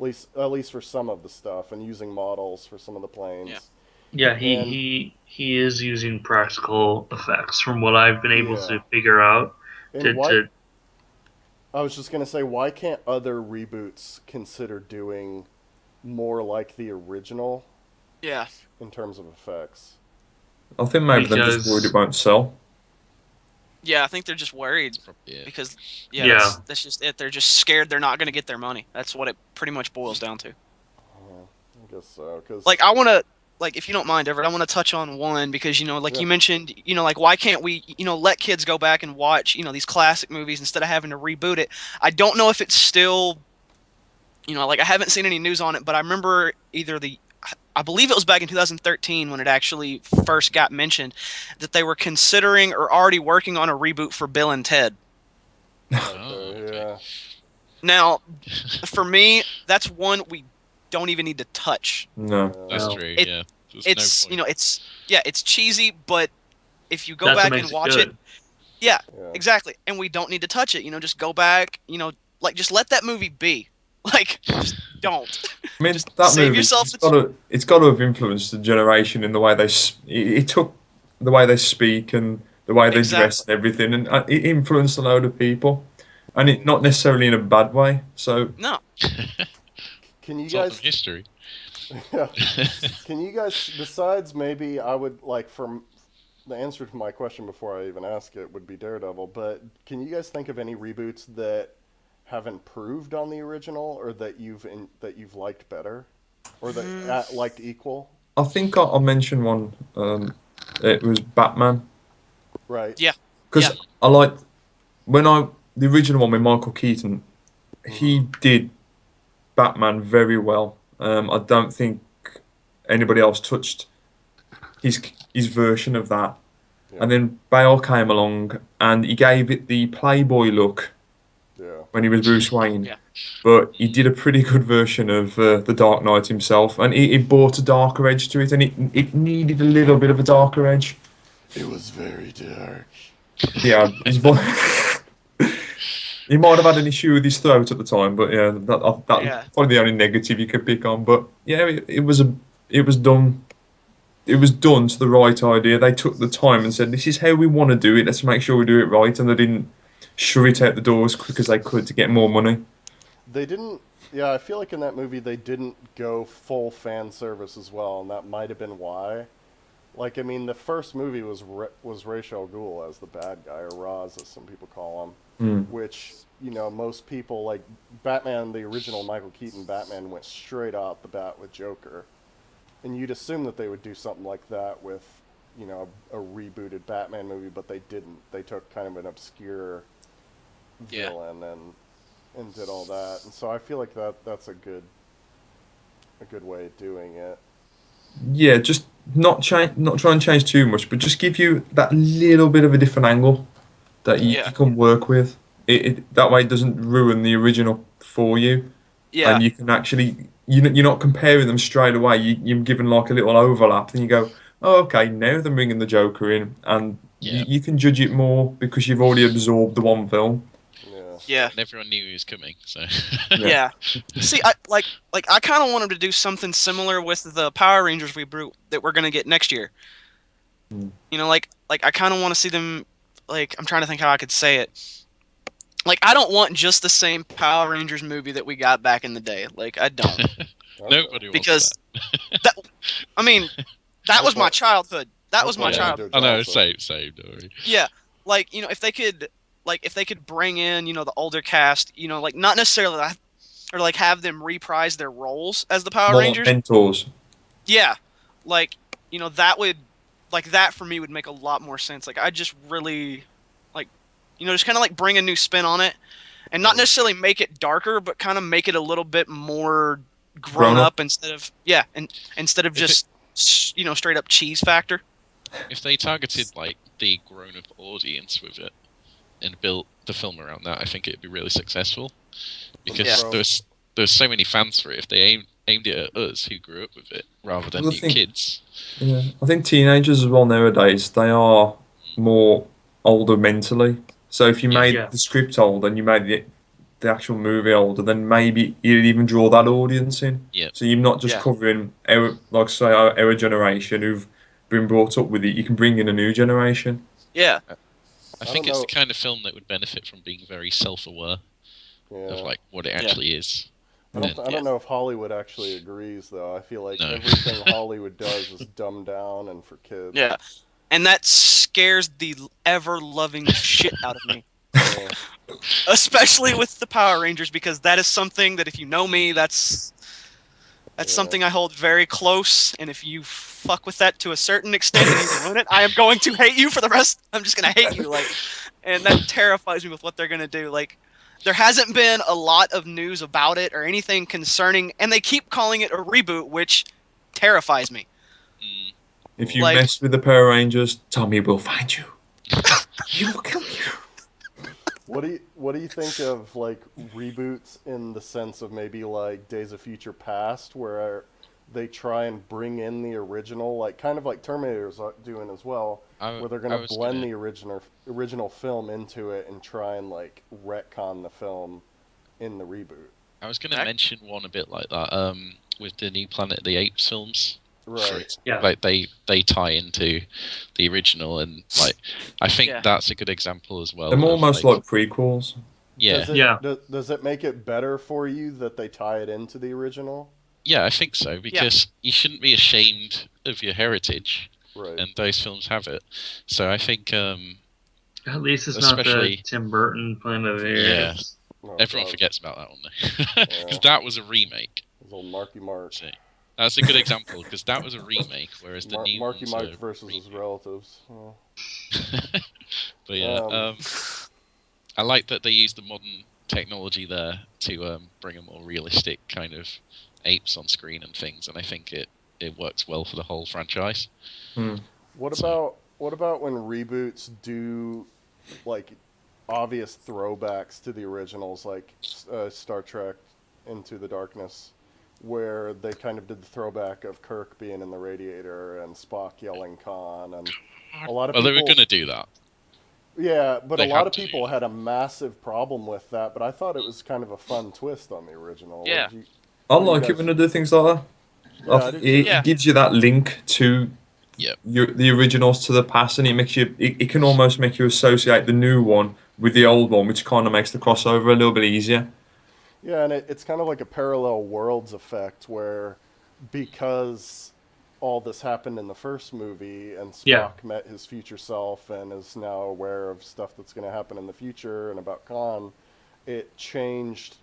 At least for some of the stuff, and using models for some of the Yeah. planes. Yeah, And he is using practical effects from what I've been able yeah, to figure out. and To I was just gonna say, why can't other reboots consider doing more like the original Yeah. in terms of effects? I think maybe they're just worried it because won't sell. Yeah. I think they're just worried That's probably it. because yeah, yeah, that's just it. They're just scared they're not going to get their money. That's what it pretty much boils down to. I guess so, because Like I want to like if you don't mind, Everett, I want to touch on one because like yeah, you mentioned, like why can't we, let kids go back and watch, these classic movies instead of having to reboot it. I don't know if it's still, like I haven't seen any news on it, but I remember I believe it was back in 2013 when it actually first got mentioned that they were considering or already working on a reboot for Bill and Ted. Oh, okay, okay. yeah, Now, for me, that's one we don't even need to touch. No. That's no, true. It Yeah. There's it's, no point. it's cheesy, but if you go that's what back makes and it watch it, good. yeah, yeah. exactly. And we don't need to touch it, just go back, like just let that movie be. Like just don't. I mean, Just that save movie, yourself it's got to have influenced the generation in the way it took the way they speak and the way they dress exactly. and everything, and it influenced a load of people, and it Mm. not necessarily in a bad way. So No. Can you Taught them guys history. yeah. Can you guys, besides maybe I would like from the answer to my question before I even ask it would be Daredevil, but can you guys think of any reboots that have improved on the original or that you've liked better or that Mm, liked equal? I think I'll mention one. It was Batman Right. yeah. Yeah. because I liked when I the original one with Michael Keaton. Mm-hmm. He did Batman very well. I don't think anybody else touched his his version of that. Yeah. And then Bale came along and he gave it the Playboy look Yeah. when he was Bruce Wayne. Yeah. But he did a pretty good version of the Dark Knight himself, and it brought a darker edge to it, and it needed a little bit of a darker edge. It was very dark. Yeah, he might have had an issue with his throat at the time, but yeah, that's Yeah. probably the only negative you could pick on. But yeah, it was done. It was done to the right idea. They took the time and said, "This is how we want to do it. Let's make sure we do it right," and they didn't shove it out the door as quick as they could to get more money. They didn't. Yeah, I feel like in that movie they didn't go full fan service as well, and that might have been why. Like, I mean, the first movie was Ra's al Ghul as the bad guy, or Roz, as some people call him, Mm. which most people like Batman, the original Michael Keaton Batman, went straight out the bat with Joker, and you'd assume that they would do something like that with a rebooted Batman movie, but they didn't. They took kind of an obscure Yeah. villain and did all that, and so I feel like that's a good way of doing it. Yeah, just not try and change too much, but just give you that little bit of a different angle that Yeah. Yeah. you can work with. That way it doesn't ruin the original for you, Yeah. and you can actually you're not comparing them straight away. You're given like a little overlap, and you go, oh, okay, now they're bringing the Joker in, and Yeah. you can judge it more because you've already absorbed the one film. Yeah. Yeah. and everyone knew he was coming. So Yeah. See, I kind of want them to do something similar with the Power Rangers reboot that we're gonna get next year. Mm. You know, like I kind of want to see them. Like, I'm trying to think how I could say it. Like, I don't want just the same Power Rangers movie that we got back in the day. Like, I don't, Okay. nobody wants because that. that. I mean, that That's was my why- childhood. That That's was why my they Yeah, had childhood. Joe I know. Johnson. Same. Don't worry. Yeah, like, if they could bring in, the older cast, like, not necessarily or like have them reprise their roles as the Power More Rangers. mentors. Yeah, like, that would, like, that for me would make a lot more sense. Like, I just really, like, just kind of like bring a new spin on it, and not Mhm. necessarily make it darker, but kind of make it a little bit more Grown grown up. up instead of instead of If it- just straight up cheese factor. If they targeted like the grown-up audience with it and built the film around that, I think it'd be really successful. Because Yeah. there's so many fans for it. If they aimed it at us who grew up with it rather than Well, I new think- kids. Yeah, I think teenagers as well nowadays, they are more older mentally. So if you Yeah. made Yeah. the script old and you made the actual movie older, then maybe you'd even draw that audience in. Yeah. So you're not just Yeah. covering like say our generation who've been brought up with it. You can bring in a new generation. Yeah. I I think don't it's know. the kind of film that would benefit from being very self-aware Yeah. of like what it Yeah. actually is. I don't, And- I don't know if Hollywood actually agrees, though. I feel like No. everything Hollywood does is dumbed down and for kids. Yeah. And that scares the ever loving shit out of me. Yeah. Especially with the Power Rangers, because that is something that, if you know me, that's Yeah. something I hold very close, and if you fuck with that to a certain extent and you ruin it, I am going to hate you for the rest. I'm just gonna hate you, like, and that terrifies me with what they're gonna do. Like, there hasn't been a lot of news about it or anything concerning, and they keep calling it a reboot, which terrifies me. Mm, If you Like- mess with the Power Rangers, Tommy will find you. He will kill you. What do you think of like reboots in the sense of maybe like Days of Future Past, where they try and bring in the original, like kind of like Terminator's doing as well, where they're I gonna was blend gonna- the original film into it and try and like retcon the film in the reboot. I was going to That- mention one a bit like that. With the new Planet of the Apes films. Right. Yeah. Like they tie into the original, and like I think Yeah. that's a good example as well. They're of, almost like prequels. yeah, Does it, Yeah. Does it make it better for you that they tie it into the original? yeah, I think so because you shouldn't be ashamed of your heritage, Right. and those films have it. So I think At least it's not the Especially- Tim Burton Planet of the Yeah. Apes. Oh, everyone God. forgets about that one though, because that was a remake. Those old Marky Mark. So that's a good example because that was a remake, whereas the new Marky one's Mark a versus his remake. relatives. Oh. But yeah, Um, I like that they use the modern technology there to bring a more realistic kind of apes on screen and things, and I think it works well for the whole franchise. What So- about when reboots do like obvious throwbacks to the originals, like Star Trek Into the Darkness, where they kind of did the throwback of Kirk being in the radiator and Spock yelling Khan, and a lot of Well, people. they were going to do that. Yeah, but They a lot had of to do people that. had a massive problem with that. But I thought it was kind of a fun twist on the original. What Yeah. did you- I What do you like it guys- when they do things like that. Yeah, I I think do too. it Yeah. gives you that link to Yep. the originals to the past, and it makes you. It can almost make you associate the new one with the old one, which kind of makes the crossover a little bit easier. Yeah, and it's kind of like a parallel worlds effect where because all this happened in the first movie and Spock Yeah. met his future self and is now aware of stuff that's going to happen in the future and about Khan, it changed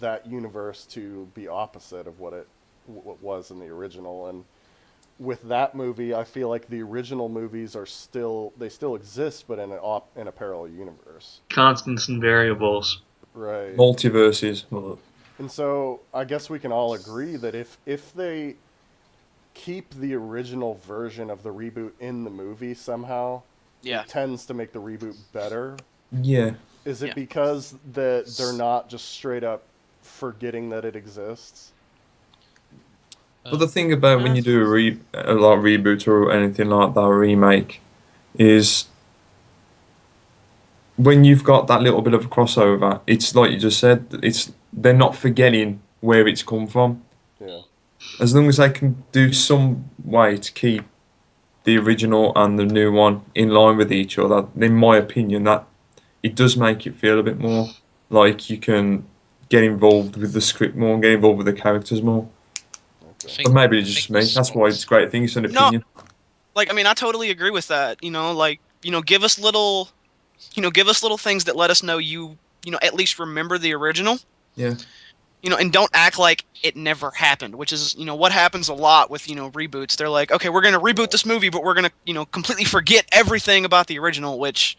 that universe to be opposite of what it was in the original. And with that movie, I feel like the original movies are still exist, but in a parallel universe. Constants and variables. Right. Multiverses. Well, And so I guess we can all agree that if they keep the original version of the reboot in the movie somehow, Yeah. it tends to make the reboot better. yeah. Is it Yeah. because that they're not just straight up forgetting that it exists? But the thing about when you do a like reboot or anything like that, a remake, is when you've got that little bit of a crossover, it's like you just said, they're not forgetting where it's come from. Yeah. As long as they can do some way to keep the original and the new one in line with each other, in my opinion, that it does make it feel a bit more like you can get involved with the script more and get involved with the characters more. I Okay. But think maybe I it's think just the me. That's why it's a spots. great thing. It's an No, opinion. like I mean, I totally agree with that. Give us little, give us little things that let us know at least remember the original. Yeah. And don't act like it never happened, which is, what happens a lot with, reboots. They're like, okay, we're going to reboot this movie, but we're going to, completely forget everything about the original, which,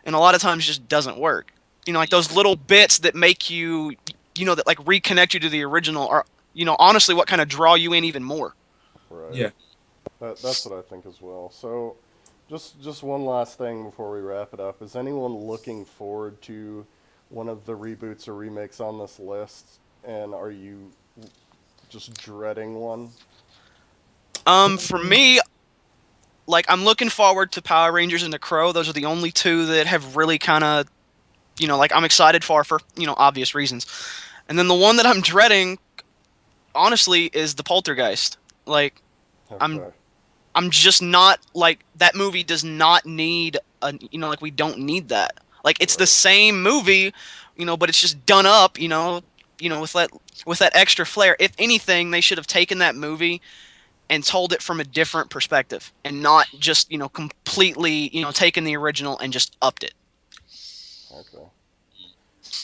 and a lot of times just doesn't work. Like those little bits that make you, that like reconnect you to the original are, honestly what kind of draw you in even more. Right. Yeah. That's what I think as well. So, just one last thing before we wrap it up. Is anyone looking forward to one of the reboots or remakes on this list? And are you just dreading one? For me, like I'm looking forward to Power Rangers and The Crow. Those are the only two that have really kind of, like I'm excited for, obvious reasons. And then the one that I'm dreading, honestly, is the Poltergeist. Like I'm Okay. I'm just not like that movie does not need like we don't need that. Like it's the Right. same movie, but it's just done up, with that extra flair. If anything, they should have taken that movie and told it from a different perspective and not just, completely, taken the original and just upped it. Okay.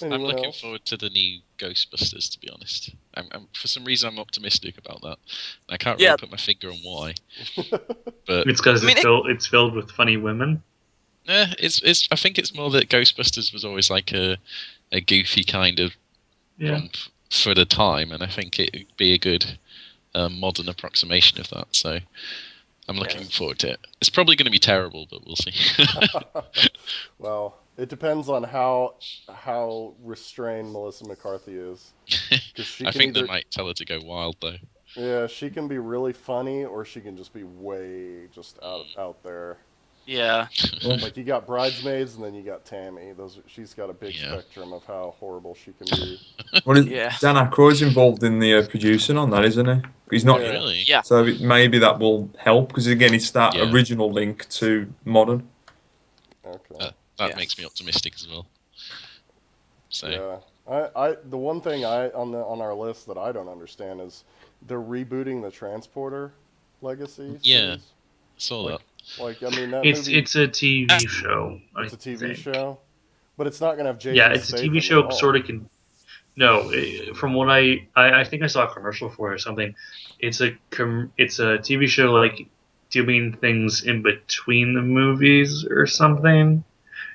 I'm Anyone looking else? forward to the new Ghostbusters. To be honest, for some reason I'm optimistic about that. I can't really Yeah, put my finger on why, but It's because I mean, it's filled with funny women. it's. I think it's more that Ghostbusters was always like a goofy kind of Yeah. romp for the time, and I think it'd be a good modern approximation of that. So I'm looking forward to it. It's probably going to be terrible, but we'll see. Well, it depends on how restrained Melissa McCarthy is, because she I can think they either might tell her to go wild though. yeah, she can be really funny or she can just be way just out there. yeah. Like you got Bridesmaids and then you got Tammy. She's got a big Yeah. spectrum of how horrible she can be. Well, Yeah. Dan Aykroyd's involved in the producing on that, isn't he? He's Oh, not. Yeah. really? Yeah. So maybe that will help because again, it's that Yeah. original link to modern. Okay. That Yeah. makes me optimistic as well. So Yeah. I the one thing on our list that I don't understand is they're rebooting the Transporter Legacy yeah, series. I saw Like that. I mean that It's movie. it's a TV show, It's I a TV think. show, but it's not gonna have Yeah, Jason it's a TV Statham at show. all. Sort of can no. From what I think I saw a commercial for it or something. It's a TV show like doing things in between the movies or Okay. something.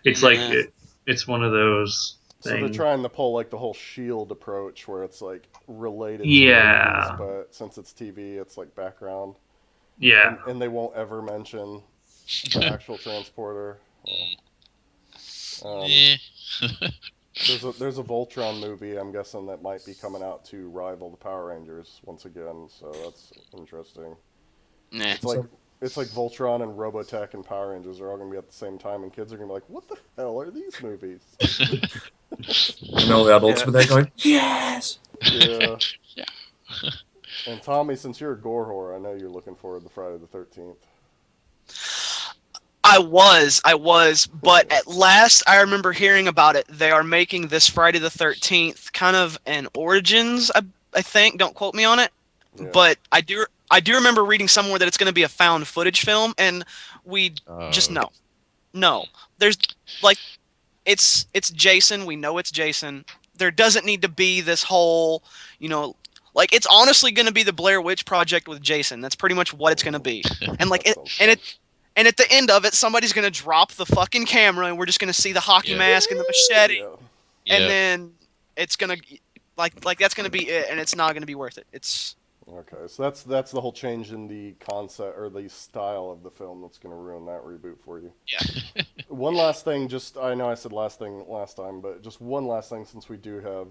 It's like Yeah. it's one of those So they're things. trying to pull like the whole Shield approach, where it's like related to the movies, Yeah, but since it's TV, it's like background, yeah. and they won't ever mention the actual transporter. Well, um, Yeah. there's a Voltron movie I'm guessing that might be coming out to rival the Power Rangers once again, so that's interesting. Nah. It's like it's like Voltron and Robotech and Power Rangers are all gonna be at the same time, and kids are gonna be like, "What the hell are these movies?" And all the adults Yeah. were there going, yes. Yeah. Yeah. And Tommy, since you're a gore whore, I know you're looking forward to Friday the 13th. I was, but at last I remember hearing about it. They are making this Friday the 13th kind of an Origins, I think. Don't quote me on it, Yeah. but I do remember reading somewhere that it's going to be a found footage film, and we just Oh. no. There's like it's Jason. We know it's Jason. There doesn't need to be this whole, like it's honestly going to be the Blair Witch Project with Jason. That's pretty much what it's going to be. And like That it, sounds and fun. it, and at the end of it, somebody's gonna drop the fucking camera, and we're just gonna see the hockey Yeah. mask and the machete, Yeah. and Yeah. then it's gonna like that's gonna be it, and it's not gonna be worth it. It's Okay, so that's the whole change in the concept or the style of the film that's going to ruin that reboot for you. yeah, One last thing, just I know I said last thing last time, but just one last thing since we do have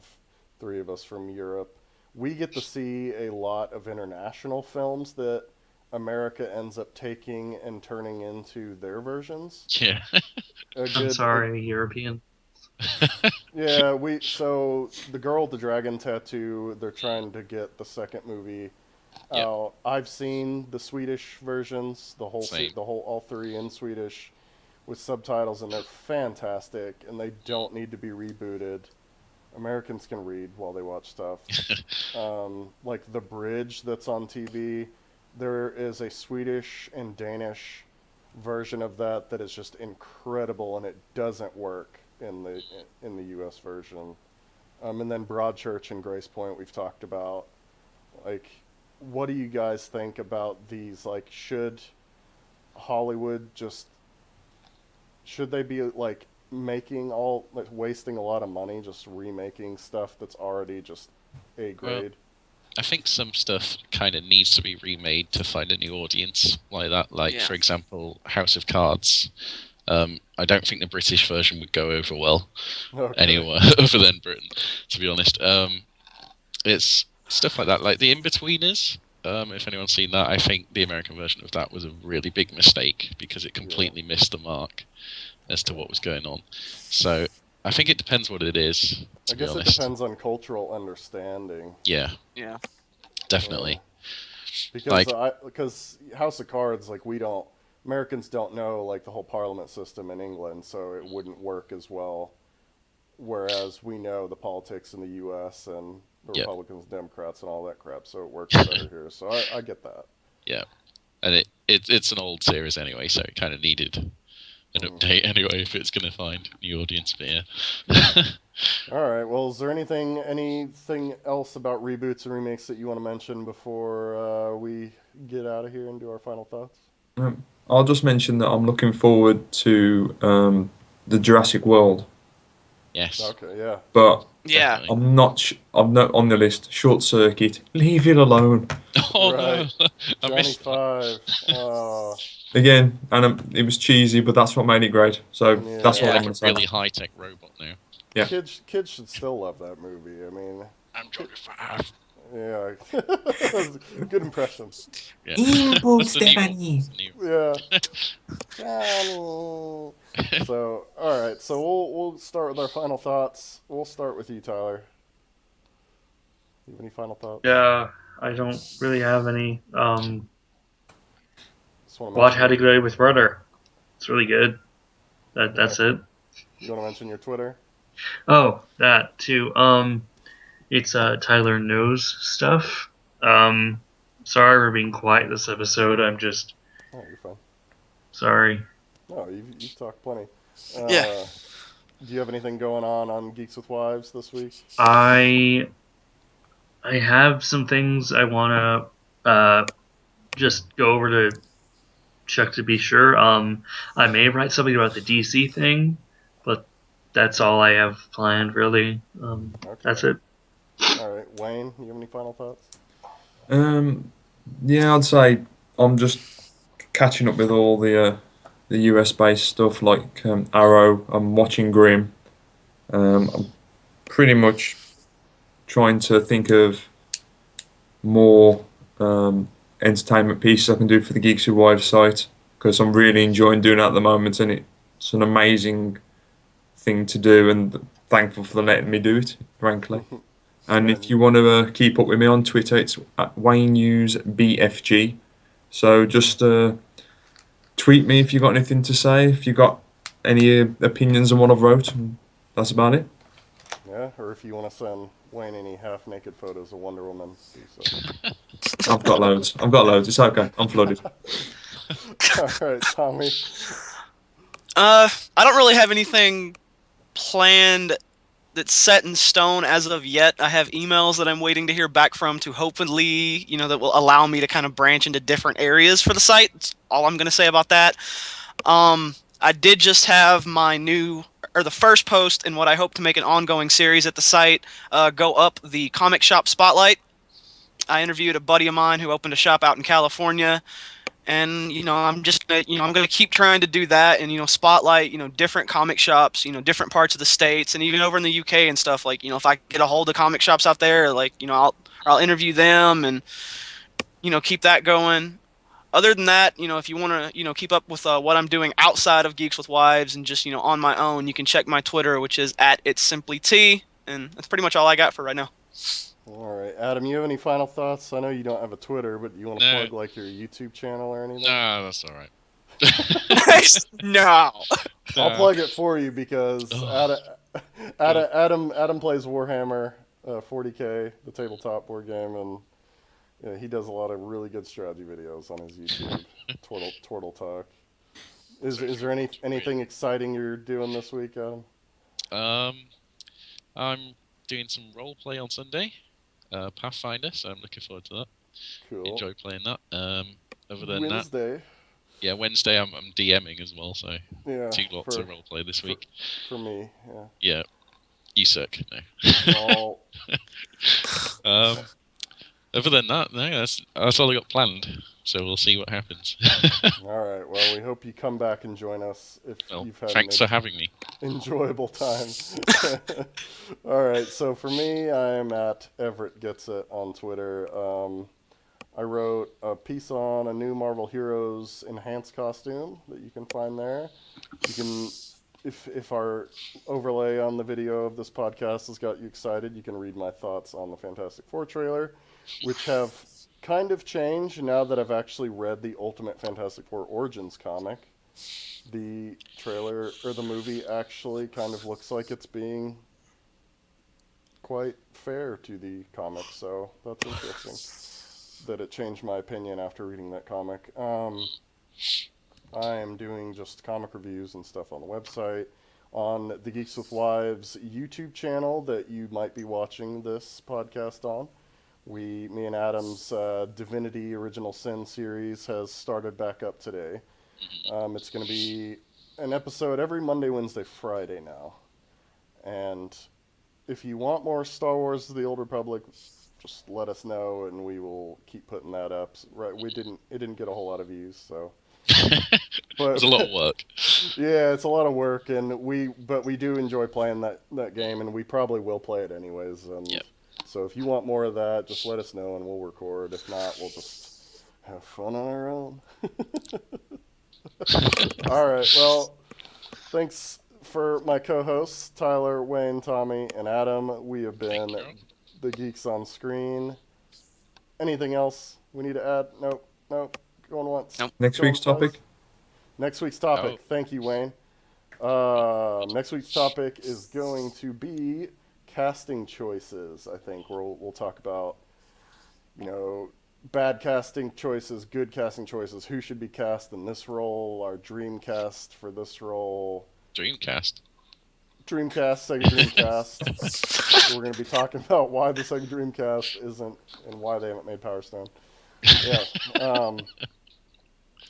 three of us from Europe, we get to see a lot of international films that America ends up taking and turning into their versions. Yeah. a I'm good. sorry, European. Yeah, so the girl with the dragon tattoo. They're trying to get the second movie Yeah, out. I've seen the Swedish versions, same. the whole all three in Swedish with subtitles, and they're fantastic. And they don't need to be rebooted. Americans can read while they watch stuff. Like the bridge that's on TV, there is a Swedish and Danish version of that is just incredible, and it doesn't work in the U.S. version. And then Broadchurch and Grace Point we've talked about. Like, what do you guys think about these? Like, Hollywood just should they be like making all like wasting a lot of money just remaking stuff that's already just A Well, grade? I think some stuff kind of needs to be remade to find a new audience like that. Like, Yeah. for example, House of Cards. I don't think the British version would go over well Okay. anywhere other than Britain, to be honest. It's stuff like that, like the In-Betweeners. If anyone's seen that, I think the American version of that was a really big mistake because it completely missed the mark as to what was going on. So I think it depends what it is, I to be guess it honest. depends on cultural understanding. Yeah, Yeah. Yeah. definitely. Because Like, because House of Cards, like, we don't Americans don't know like the whole parliament system in England, so it wouldn't work as well. Whereas we know the politics in the U.S. and the yeah, Republicans, Democrats, and all that crap, so it works better here. So I get that. yeah, and it's an old series anyway, so it kind of needed an Mhm. update anyway if it's going to find new audience. But yeah. All right. Well, is there anything else about reboots and remakes that you want to mention before we get out of here and do our final thoughts? I'll just mention that I'm looking forward to the Jurassic World, Yes, Okay. Yeah. but Yeah. definitely. I'm not on the list. Short Circuit, leave it alone. Oh Right. no, I Johnny missed that. Five. Again, and it was cheesy, but that's what made it great. So that's It's all Yeah. I'm Yeah. like going a to say. really high tech robot now. Yeah. Kids should still love that movie. I mean, I'm ki- Johnny Five. yeah. That's a good impression. Yeah, Input, that's the new one. Stephanie. That's the new Yeah. Johnny. one. So, all right. So we'll start with our final thoughts. We'll start with you, Tyler. You have any final thoughts? Yeah, I don't really have any. Just want to Watch mention How your to Get Away with Murder. It's really good. yeah. That's it. You want to mention your Twitter? Oh, that too. It's Tyler knows stuff. Sorry for being quiet this episode. I'm just Oh, you're fine. sorry. No, you've talked plenty. Yeah. Do you have anything going on Geeks with Wives this week? I I have some things I want to just go over to check to be sure. I may write something about the DC thing, but that's all I have planned really. Okay. That's it. All right, Wayne, you have any final thoughts? Um, yeah, I'd say I'm just catching up with all the US based stuff like Arrow. I'm watching Grimm. I'm pretty much trying to think of more entertainment pieces I can do for the Geeks with Wives site because I'm really enjoying doing that at the moment, and it's an amazing thing to do, and thankful for letting me do it, frankly. And if And you want to keep up with me on Twitter, it's at WayneNewsBFG. So just tweet me if you got anything to say, if you got any opinions on what I've wrote, and that's about it. yeah, or if you want to send Wayne any half-naked photos of Wonder Woman, do so. I've got loads. I've got loads. It's okay. I'm flooded. All right, Tommy. I don't really have anything planned that's set in stone as of yet. I have emails that I'm waiting to hear back from to hopefully, that will allow me to kind of branch into different areas for the site. That's all I'm going to say about that. I did just have my the first post in what I hope to make an ongoing series at the site go up, the comic shop spotlight. I interviewed a buddy of mine who opened a shop out in California, and I'm just gonna I'm gonna keep trying to do that, and spotlight different comic shops, different parts of the states, and even over in the UK and stuff. Like, if I get a hold of comic shops out there, like, I'll interview them and keep that going. other than that, if you want to, keep up with what I'm doing outside of Geeks with Wives and just, on my own, you can check my Twitter, which is @itssimplyt, and that's pretty much all I got for right now. All right, Adam, you have any final thoughts? I know you don't have a Twitter, but you want to No. plug like your YouTube channel or anything? Nah, that's all right. No. I'll plug it for you because Oh. Adam plays Warhammer 40K, the tabletop board game, and he does a lot of really good strategy videos on his YouTube. Turtle Talk. Is there anything exciting you're doing this week, Adam? I'm doing some role play on Sunday, Pathfinder, so I'm looking forward to that. Cool. Enjoy playing that. Other than Wednesday. that, yeah, Wednesday I'm DMing as well, so Yeah. 2 lots of role play this week. For me, yeah. Yeah, you suck. No. Well, Other than that, no, that's all I got planned. So we'll see what happens. all right. Well, we hope you come back and join us if you've had thanks for having me. enjoyable time. All right. So for me, I'm at Everett Gets It on Twitter. I wrote a piece on a new Marvel Heroes enhanced costume that you can find there. You can, if our overlay on the video of this podcast has got you excited, you can read my thoughts on the Fantastic Four trailer, which have kind of changed now that I've actually read the Ultimate Fantastic Four Origins comic. The trailer or the movie actually kind of looks like it's being quite fair to the comic, so that's interesting that it changed my opinion after reading that comic. I am doing just comic reviews and stuff on the website. On the Geeks with Wives YouTube channel that you might be watching this podcast on, me and Adam's Divinity Original Sin series has started back up today. It's going to be an episode every Monday, Wednesday, Friday now. And if you want more Star Wars: The Old Republic, just let us know and we will keep putting that up. Right, it didn't get a whole lot of views, so. But It's a lot of work. Yeah, it's a lot of work, and we do enjoy playing that game, and we probably will play it anyways. And Yep. so if you want more of that, just let us know and we'll record. If not, we'll just have fun on our own. All right. Well, thanks for my co-hosts Tyler, Wayne, Tommy, and Adam. We have been the Geeks on Screen. Anything else we need to add? Nope. Going once. Nope. Next week's topic? Next week's topic. Oh. Thank you, Wayne. Next week's topic is going to be casting choices. I think we'll talk about, bad casting choices, good casting choices, who should be cast in this role, our dream cast for this role. Dreamcast, Sega Dreamcast. We're going to be talking about why the Sega Dreamcast isn't and why they haven't made Power Stone. Yeah.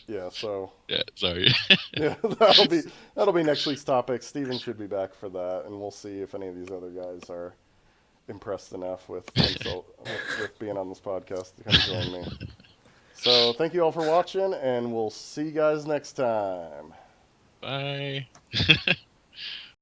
Yeah, so. Yeah, sorry. Yeah, that'll be next week's topic. Steven should be back for that, and we'll see if any of these other guys are impressed enough with being on this podcast to come join me. So thank you all for watching, and we'll see you guys next time. Bye.